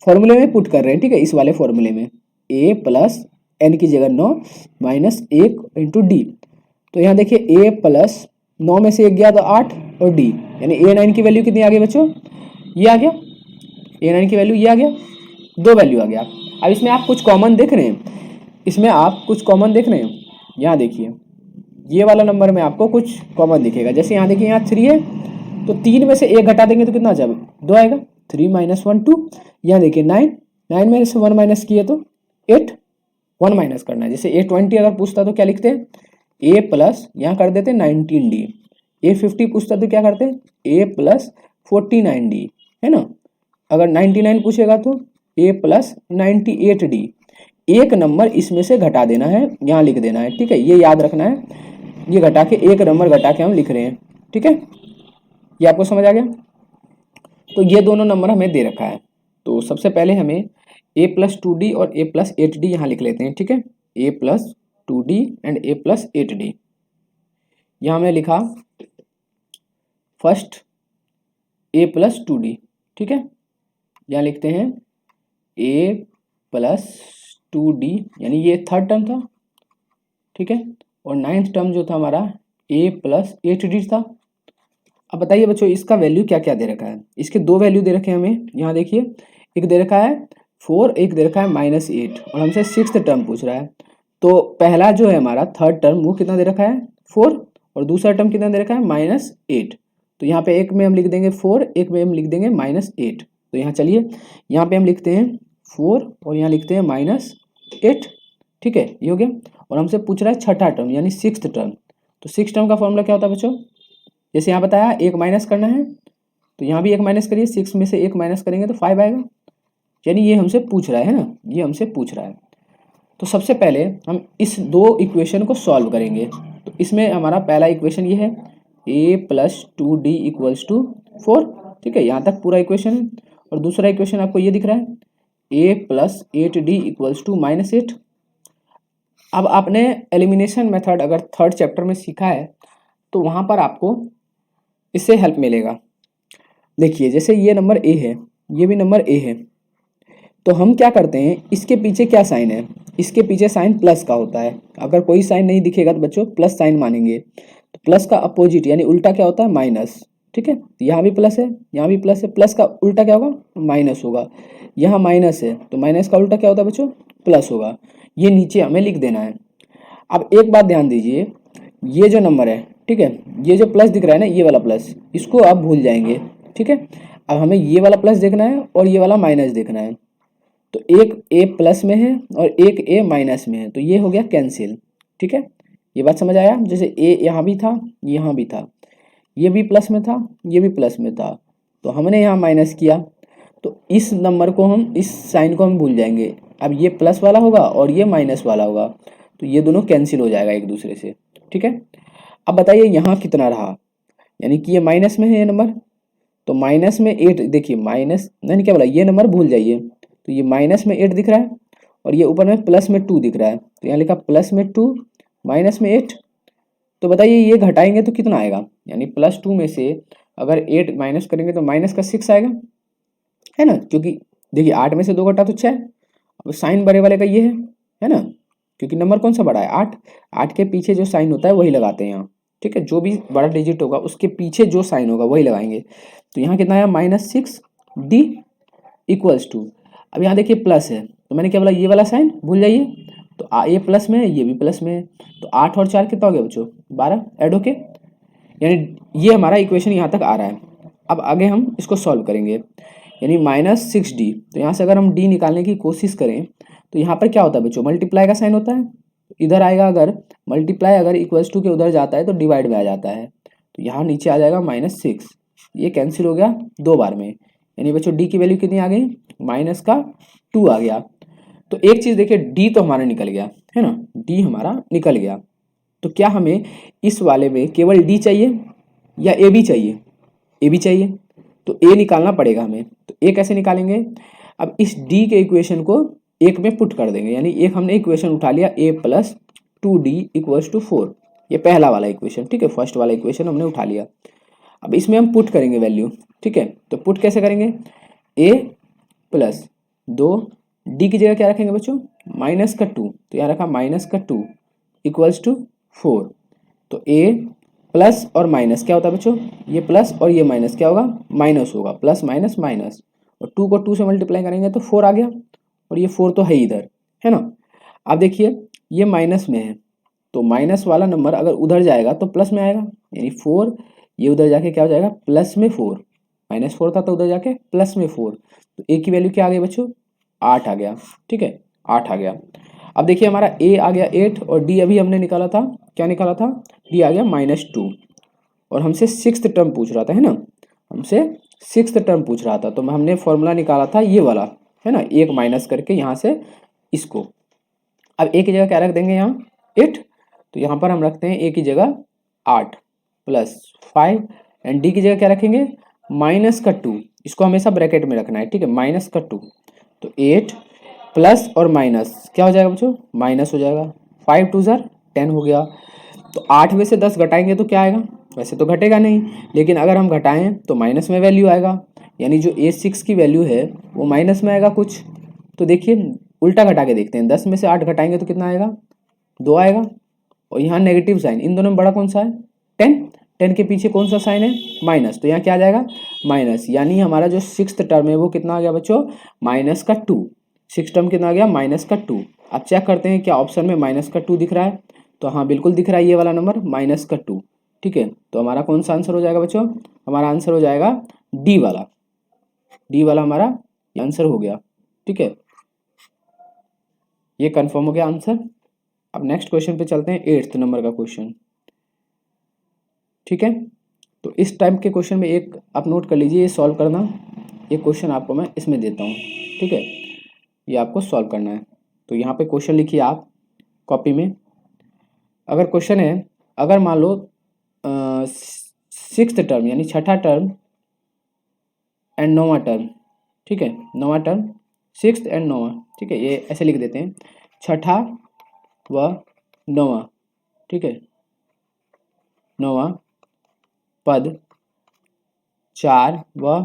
फॉर्मूले में पुट कर रहे हैं। ठीक है, इस वाले फॉर्मूले में a प्लस एन की जगह 9 माइनस 1 इंटू डी, तो यहाँ देखिए a प्लस 9 में से 1 गया तो 8 और डी, यानी a9 की वैल्यू कितनी आ गई बच्चों, ये आ गया, a9 की वैल्यू ये आ गया, 2 वैल्यू आ गया। अब इसमें आप कुछ कॉमन देख रहे हैं, इसमें आप कुछ कॉमन देख रहे हैं, यहाँ देखिए ये वाला नंबर में आपको कुछ कॉमन दिखेगा, जैसे यहाँ देखिए यहाँ 3 है, तो 3 में से 1 घटा देंगे तो कितना आ जाएगा, 2 आएगा, 3 माइनस 1 2, यहाँ देखिए 9, 9 में से 1 माइनस किए तो 8, 1 माइनस करना है, जैसे A20 अगर पूछता तो क्या लिखते हैं, a प्लस यहाँ कर देते 19d, A50 पूछता तो क्या करते a प्लस 49d, है ना। अगर 99 पूछेगा तो a प्लस 98d, एक नंबर इसमें से घटा देना है, यहाँ लिख देना है। ठीक है, ये याद रखना है, ये घटा के एक नंबर घटा के हम लिख रहे हैं। ठीक है, ये आपको समझ आ गया। तो ये दोनों नंबर हमें दे रखा है, तो सबसे पहले हमें a प्लस 2d और a प्लस 8d यहाँ लिख लेते हैं। ठीक है, a plus 2d and a plus 8d, यहाँ हमने लिखा फर्स्ट a प्लस 2d। ठीक है, यहाँ लिखते हैं a प्लस 2d, यानी ये थर्ड टर्म था। ठीक है, और 9th टर्म जो था हमारा a प्लस 8d था। अब बताइए बच्चों, इसका वैल्यू क्या क्या दे रखा है, इसके 2 वैल्यू दे रखे हैं हमें, यहाँ देखिए एक दे रखा है 4, एक दे रखा है -8, और हमसे 6th टर्म पूछ रहा है। तो पहला जो है हमारा थर्ड टर्म वो कितना दे रखा है 4, और दूसरा टर्म कितना दे रखा है -8, तो यहाँ पे एक में हम लिख देंगे 4, एक में हम लिख देंगे -8, तो यहाँ चलिए यहाँ पे हम लिखते हैं 4 और यहाँ लिखते हैं -8। ठीक है, ये हो गया, और हमसे पूछ रहा है छठा टर्म यानी 6th टर्म, तो 6th टर्म का फॉर्मूला क्या होता है बच्चों, जैसे यहाँ बताया 1 माइनस करना है, तो यहाँ भी 1 माइनस करिए, 6 में से 1 माइनस करेंगे तो 5 आएगा, यानी ये हमसे पूछ रहा है ना, ये हमसे पूछ रहा है। तो सबसे पहले हम इस 2 इक्वेशन को सॉल्व करेंगे। तो इसमें हमारा पहला इक्वेशन ये है a plus 2d equals to 4। ठीक है, यहाँ तक पूरा इक्वेशन है, और दूसरा इक्वेशन आपको ये दिख रहा है a plus 8d equals to -8। अब आपने एलिमिनेशन मेथड अगर थर्ड चैप्टर में सीखा है तो वहाँ पर आपको इससे हेल्प मिलेगा। देखिए जैसे ये नंबर a है, ये भी नंबर a है, तो हम क्या करते हैं, इसके पीछे क्या साइन है, इसके पीछे साइन प्लस का होता है। अगर कोई साइन नहीं दिखेगा तो बच्चों प्लस साइन मानेंगे। तो प्लस का अपोजिट यानी उल्टा क्या होता है, माइनस। ठीक है, यहाँ भी प्लस है, यहाँ भी प्लस है, प्लस का उल्टा क्या होगा, माइनस होगा। यहाँ माइनस है तो माइनस का उल्टा क्या होता है बच्चों, प्लस होगा। ये नीचे हमें लिख देना है। अब एक बात ध्यान दीजिए, ये जो नंबर है, ठीक है, ये जो प्लस दिख रहा है ना, ये वाला प्लस, इसको आप भूल जाएंगे। ठीक है, अब हमें ये वाला प्लस देखना है और ये वाला माइनस देखना है। तो एक ए प्लस में है और एक ए माइनस में है, तो ये हो गया कैंसिल। ठीक है, ये बात समझ आया। जैसे ए यहाँ भी था, यहाँ भी था, ये भी प्लस में था, ये भी प्लस में था, तो हमने यहाँ माइनस किया, तो इस नंबर को हम, इस साइन को हम भूल जाएंगे। अब ये प्लस वाला होगा और ये माइनस वाला होगा, तो ये दोनों कैंसिल हो जाएगा एक दूसरे से। ठीक है, अब बताइए यहाँ कितना रहा, यानी कि ये माइनस में है ये नंबर, तो माइनस में 8, देखिए माइनस नहीं क्या बोला, ये नंबर भूल जाइए। तो ये माइनस में 8 दिख रहा है और ये ऊपर में प्लस में 2 दिख रहा है, तो यहाँ लिखा प्लस में 2 माइनस में 8। तो बताइए ये घटाएंगे तो कितना आएगा, यानी +2 में से अगर 8 माइनस करेंगे तो माइनस का 6 आएगा, है ना। क्योंकि देखिए 8 में से 2 घटा तो 6, अब साइन बड़े वाले का ये है ना, क्योंकि नंबर कौन सा बड़ा है, 8। 8 के पीछे जो साइन होता है वही लगाते हैं यहाँ। ठीक है, जो भी बड़ा डिजिट होगा उसके पीछे जो साइन होगा वही लगाएंगे। तो यहाँ कितना आया, -6d इक्वल्स टू, अब यहाँ देखिए प्लस है, तो मैंने क्या बोला, ये वाला साइन भूल जाइए। तो ये प्लस में है, ये भी प्लस में है, तो 8 और 4 कितना हो गया बच्चों, 12 ऐड होके, यानी ये हमारा इक्वेशन यहाँ तक आ रहा है। अब आगे हम इसको सॉल्व करेंगे, यानी -6d। तो यहाँ से अगर हम d निकालने की कोशिश करें तो यहाँ पर क्या होता है बच्चों, मल्टीप्लाई का साइन होता है, इधर आएगा, अगर मल्टीप्लाई अगर इक्वल्स टू के उधर जाता है तो डिवाइड में आ जाता है। तो यहाँ नीचे आ जाएगा -6, ये कैंसिल हो गया 2 बार में, यानी बच्चों डी की वैल्यू कितनी आ गई, -2 आ गया। तो एक चीज़ देखिए, डी तो हमारा निकल गया है ना, डी हमारा निकल गया। तो क्या हमें इस वाले में केवल डी चाहिए या ए भी चाहिए, ए भी चाहिए, तो ए निकालना पड़ेगा हमें। तो ए कैसे निकालेंगे, अब इस डी के इक्वेशन को एक में पुट कर देंगे, यानी एक हमने इक्वेशन उठा लिया, a + 2d = 4, ये पहला वाला इक्वेशन। ठीक है, फर्स्ट वाला इक्वेशन हमने उठा लिया। अब इसमें हम पुट करेंगे वैल्यू। ठीक है, तो पुट कैसे करेंगे, a + 2 d की जगह क्या रखेंगे बच्चों, -2, तो यहाँ रखा -2 = 4। तो a प्लस और माइनस क्या होता है बच्चों, ये प्लस और ये माइनस क्या होगा, माइनस होगा, प्लस माइनस माइनस, और 2 को 2 से मल्टीप्लाई करेंगे तो 4 आ गया, और ये 4 तो है ही इधर, है ना। अब देखिए ये माइनस में है, तो माइनस वाला नंबर अगर उधर जाएगा तो प्लस में आएगा, यानी 4, ये उधर जाके क्या हो जाएगा, +4, -4 था तो उधर जाके +4। तो ए की वैल्यू क्या आ गई बच्चों, 8 आ गया। ठीक है, 8 आ गया। अब देखिए हमारा ए आ गया 8 और डी अभी हमने निकाला था, क्या निकाला था, डी आ गया -2, और हमसे 6th टर्म पूछ रहा था, है ना, हमसे 6th टर्म पूछ रहा था। तो हमने फॉर्मूला निकाला था ये वाला, है ना, एक माइनस करके यहाँ से इसको। अब ए की जगह क्या रख देंगे, यहाँ 8, तो यहाँ पर हम रखते हैं ए की जगह 8 + 5, एंड डी की जगह क्या रखेंगे, -2, इसको हमेशा ब्रैकेट में रखना है। ठीक है, -2, तो 8 प्लस और माइनस क्या हो जाएगा बच्चों, माइनस हो जाएगा, 5 2 ज़ार 10 हो गया। तो 8 में से 10 घटाएंगे तो क्या आएगा, वैसे तो घटेगा नहीं, लेकिन अगर हम घटाएं तो माइनस में वैल्यू आएगा, यानी जो A6 की वैल्यू है वो माइनस में आएगा कुछ। तो देखिए उल्टा घटा के देखते हैं, 10 में से 8 घटाएंगे तो कितना आएगा, 2 आएगा, और यहाँ नेगेटिव साइन, इन दोनों में बड़ा कौन सा है, 10, 10 के पीछे कौन सा साइन है, माइनस, तो यहाँ क्या आ जाएगा, माइनस, यानी हमारा जो 6th टर्म है वो कितना आ गया बच्चों, -2, 6th टर्म कितना आ गया, -2। अब चेक करते हैं क्या ऑप्शन में -2 दिख रहा है, तो हाँ बिल्कुल दिख रहा है ये वाला नंबर -2। ठीक है, तो हमारा कौन सा आंसर हो जाएगा बच्चों, हमारा आंसर हो जाएगा डी वाला, डी वाला हमारा आंसर हो गया। ठीक है, ये कंफर्म हो गया आंसर। अब नेक्स्ट क्वेश्चन पे चलते हैं, 8th नंबर का क्वेश्चन। ठीक है, तो इस टाइप के क्वेश्चन में एक आप नोट कर लीजिए, ये सॉल्व करना, ये क्वेश्चन आपको मैं इसमें देता हूँ। ठीक है, ये आपको सॉल्व करना है। तो यहाँ पे क्वेश्चन लिखिए आप कॉपी में। अगर क्वेश्चन है, अगर मान लो 6th टर्म यानी छठा टर्म एंड 9वां टर्म, ठीक है, 9वां टर्म, 6th एंड 9वां, ठीक है, ये ऐसे लिख देते हैं, छठा व 9वां, ठीक है, 9वां पद 4 व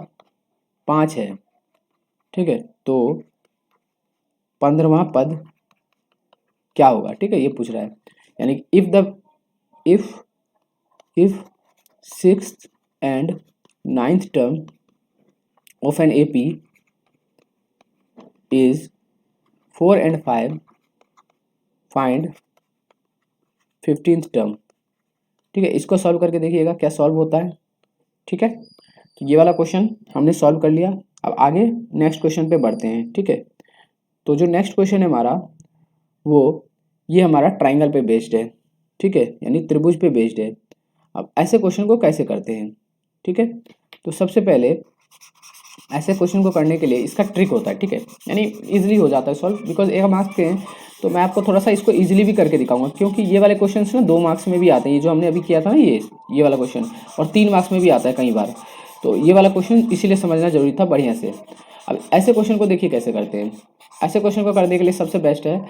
5 है। ठीक है, तो 15वां पद क्या होगा, ठीक है, ये पूछ रहा है। यानी if 6th and 9th term of an AP is 4 and 5, find 15th term। ठीक है, इसको सॉल्व करके देखिएगा क्या सॉल्व होता है। ठीक है, तो ये वाला क्वेश्चन हमने सॉल्व कर लिया। अब आगे नेक्स्ट क्वेश्चन पे बढ़ते हैं। ठीक है, तो जो नेक्स्ट क्वेश्चन है हमारा वो ये हमारा ट्राइंगल पे बेस्ड है। ठीक है, यानी त्रिभुज पे बेस्ड है। अब ऐसे क्वेश्चन को कैसे करते हैं, ठीक है, तो सबसे पहले ऐसे क्वेश्चन को करने के लिए इसका ट्रिक होता है। ठीक है, यानी इजीली हो जाता है सॉल्व, बिकॉज 1 मार्क्स के हैं तो मैं आपको थोड़ा सा इसको इजीली भी करके दिखाऊंगा, क्योंकि ये वाले क्वेश्चन ना 2 मार्क्स में भी आते हैं। ये जो हमने अभी किया था ना ये वाला क्वेश्चन, और 3 मार्क्स में भी आता है कई बार। तो ये वाला क्वेश्चन इसीलिए समझना जरूरी था बढ़िया से। अब ऐसे क्वेश्चन को देखिए कैसे करते हैं। ऐसे क्वेश्चन को करने के लिए सबसे बेस्ट है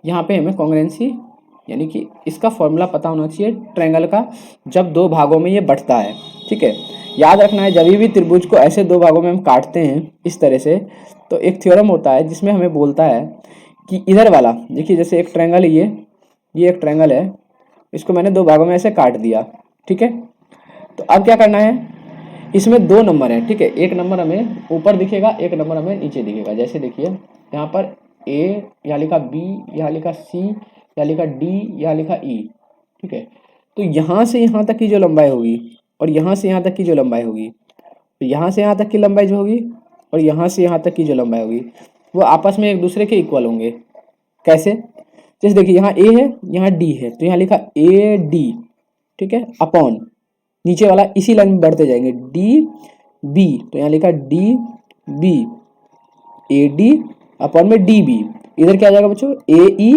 यहाँ पे हमें कॉन्ग्रुएंसी, यानी कि इसका फॉर्मूला पता होना चाहिए ट्रायंगल का, जब 2 भागों में ये बढ़ता है। ठीक है, याद रखना है जब भी त्रिभुज को ऐसे 2 भागों में हम काटते हैं इस तरह से, तो एक थ्योरम होता है जिसमें हमें बोलता है कि इधर वाला, देखिए जैसे एक ट्रायंगल है, ये एक ट्रायंगल है, इसको मैंने 2 भागों में ऐसे काट दिया। ठीक है, तो अब क्या करना है, इसमें 2 नंबर है। ठीक है, एक नंबर हमें ऊपर दिखेगा, एक नंबर हमें नीचे दिखेगा। जैसे देखिए यहाँ पर A, यहाँ लिखा B, यहाँ लिखा C, यहाँ लिखा D, यहाँ लिखा E। ठीक है, तो यहाँ से यहाँ तक की जो लंबाई होगी और यहाँ से यहाँ तक की जो लंबाई होगी, तो यहाँ से यहाँ तक की लंबाई जो होगी और यहाँ से यहाँ तक की जो लंबाई होगी वो आपस में एक दूसरे के इक्वल होंगे। कैसे, जैसे देखिए यहाँ A है, यहाँ D है, तो यहाँ लिखा AD। ठीक है, अपॉन नीचे वाला इसी लाइन में बढ़ते जाएंगे DB, तो यहाँ लिखा DB, AD अपॉन में DB। इधर क्या आ जाएगा बच्चों, AE,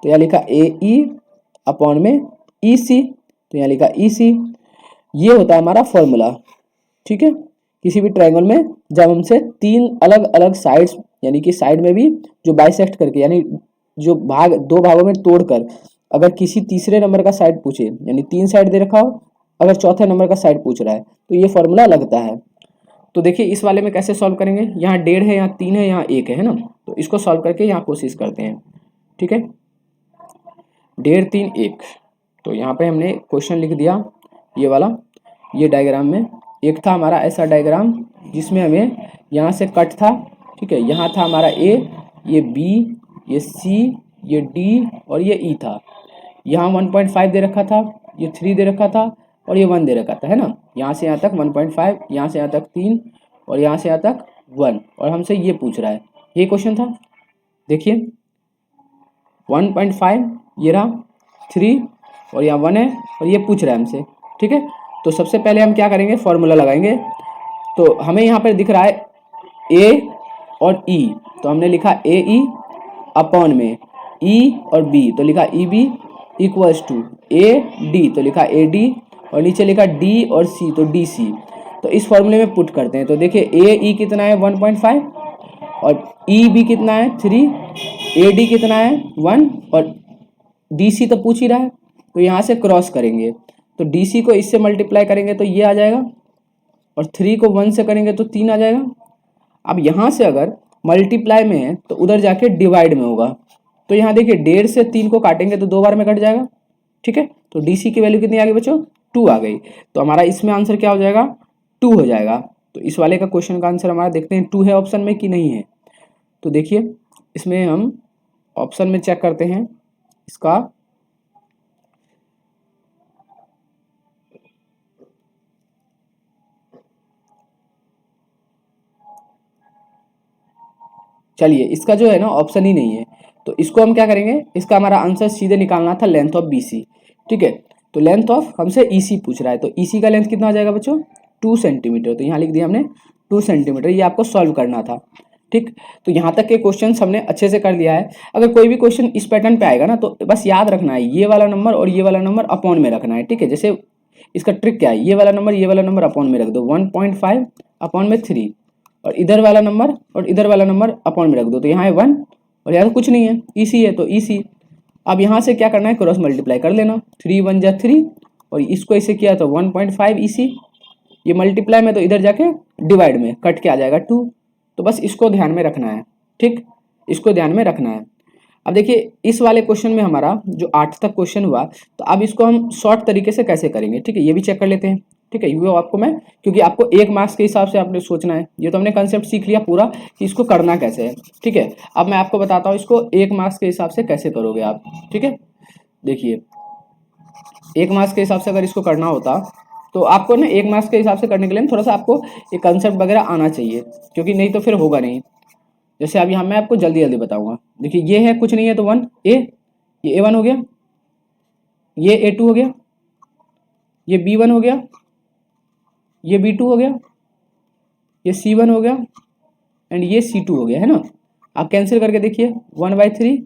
तो यहाँ लिखा AE अपॉन में EC, तो यहाँ लिखा EC। ये होता है हमारा फॉर्मूला। ठीक है, किसी भी ट्रायंगल में जब हमसे 3 अलग अलग साइड्स, यानी कि साइड में भी जो बाइसेक्ट करके, यानी जो भाग 2 भागों में तोड़कर अगर किसी तीसरे नंबर का साइड पूछे, यानी 3 साइड दे रखा हो, अगर चौथे नंबर का साइड पूछ रहा है तो ये फॉर्मूला लगता है। तो देखिए इस वाले में कैसे सॉल्व करेंगे, यहाँ 1.5 है, यहाँ 3 है, यहाँ 1 है ना, तो इसको सॉल्व करके यहाँ कोशिश करते हैं। ठीक है, 1.5 3 1, तो यहाँ पे हमने क्वेश्चन लिख दिया ये वाला। ये डायग्राम में एक था हमारा ऐसा डायग्राम जिसमें हमें यहाँ से कट था। ठीक है, यहाँ था हमारा A, ये B, ये C, ये D और ये E था। यहाँ 1.5 दे रखा था, ये 3 दे रखा था और ये 1 दे रखा था, है ना। यहाँ से यहाँ तक 1.5, यहाँ से यहाँ तक 3 और यहाँ से यहाँ तक 1, और हमसे ये पूछ रहा है, ये क्वेश्चन था। देखिए 1.5 ये रहा, 3 और यहाँ 1 है और ये पूछ रहा है हमसे। ठीक है, तो सबसे पहले हम क्या करेंगे, फॉर्मूला लगाएंगे। तो हमें यहाँ पर दिख रहा है A और E, तो हमने लिखा AE अपॉन में E और B, तो लिखा EB इक्वल्स टू AD, तो लिखा AD और नीचे लिखा D और C, तो DC। तो इस फॉर्मूले में पुट करते हैं। तो देखिए AE कितना है 1.5 और EB कितना है 3, AD कितना है 1 और DC तो पूछ ही रहा है, तो यहाँ से क्रॉस करेंगे, तो DC को इससे मल्टीप्लाई करेंगे तो ये आ जाएगा और 3 को 1 से करेंगे तो 3 आ जाएगा। अब यहाँ से अगर मल्टीप्लाई में है तो उधर जाके डिवाइड में होगा, तो यहाँ देखिए 1.5 से 3 को काटेंगे तो 2 बार में कट जाएगा। ठीक है, तो DC की वैल्यू कितनी आ गई बच्चों, 2 आ गई। तो हमारा इसमें आंसर क्या हो जाएगा, 2 हो जाएगा। तो इस वाले का क्वेश्चन का आंसर हमारा देखते हैं 2 है ऑप्शन में कि नहीं है। तो देखिए इसमें हम ऑप्शन में चेक करते हैं इसका, चलिए इसका जो है ना ऑप्शन ही नहीं है, तो इसको हम क्या करेंगे, इसका हमारा आंसर सीधे निकालना था लेंथ ऑफ BC। ठीक है, तो लेंथ ऑफ हमसे EC पूछ रहा है, तो EC का लेंथ कितना आ जाएगा बच्चों, 2 सेंटीमीटर। तो यहाँ लिख दिया हमने 2 सेंटीमीटर, ये आपको सॉल्व करना था। ठीक, तो यहाँ तक के क्वेश्चन हमने अच्छे से कर लिया है। अगर कोई भी क्वेश्चन इस पैटर्न पे आएगा ना तो बस याद रखना है ये वाला नंबर और ये वाला नंबर अपॉन में रखना है। ठीक है, जैसे इसका ट्रिक क्या है, ये वाला नंबर अपॉन में रख दो, 1.5 अपॉन में 3, और इधर वाला नंबर और इधर वाला नंबर अपॉन में रख दो, तो यहाँ है 1 और यहाँ तो कुछ नहीं है, EC है तो EC। अब यहाँ से क्या करना है, क्रॉस मल्टीप्लाई कर लेना, 3 1 जा 3 और इसको ऐसे किया तो 1.5 EC, ये मल्टीप्लाई में तो इधर जाके डिवाइड में कट के आ जाएगा 2। तो बस इसको ध्यान में रखना है। ठीक, इसको ध्यान में रखना है। अब देखिए इस वाले क्वेश्चन में हमारा जो 8 तक क्वेश्चन हुआ, तो अब इसको हम शॉर्ट तरीके से कैसे करेंगे, ठीक है, ये भी चेक कर लेते हैं। ठीक है, वो आपको मैं, क्योंकि आपको 1 मार्क्स के हिसाब से आपने सोचना है, ये तो हमने कंसेप्ट सीख लिया पूरा कि इसको करना कैसे है। ठीक है, अब मैं आपको बताता हूँ इसको 1 मार्क्स के हिसाब से कैसे करोगे आप। ठीक है, देखिए 1 मार्क्स के हिसाब से अगर इसको करना होता तो आपको ना 1 मार्क्स के हिसाब से करने के लिए थोड़ा सा आपको ये कंसेप्ट वगैरह आना चाहिए, क्योंकि नहीं तो फिर होगा नहीं। जैसे अभी मैं आपको जल्दी जल्दी बताऊंगा। देखिए ये है, कुछ नहीं है तो 1 ए, ये A1 हो गया, ये A2 हो गया, ये B1 हो गया, ये B2 हो गया, ये C1 हो गया एंड ये C2 हो गया, है ना। आप कैंसिल करके देखिए 1/3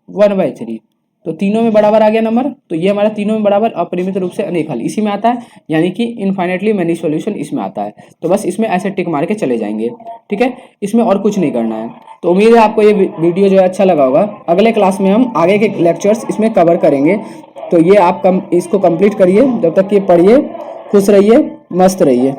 1/3, तो तीनों में बराबर आ गया नंबर, तो ये हमारा तीनों में बराबर अपरिमित रूप से अनेक हल इसी में आता है, यानी कि इनफाइनेटली मैनी सॉल्यूशन इसमें आता है। तो बस इसमें ऐसे टिक मार के चले जाएंगे। ठीक है, इसमें और कुछ नहीं करना है। तो उम्मीद है आपको ये वीडियो जो है अच्छा लगा होगा। अगले क्लास में हम आगे के लेक्चर्स इसमें कवर करेंगे, तो ये आप इसको कंप्लीट करिए, जब तक ये पढ़िए, खुश रहिए, मस्त रहिए।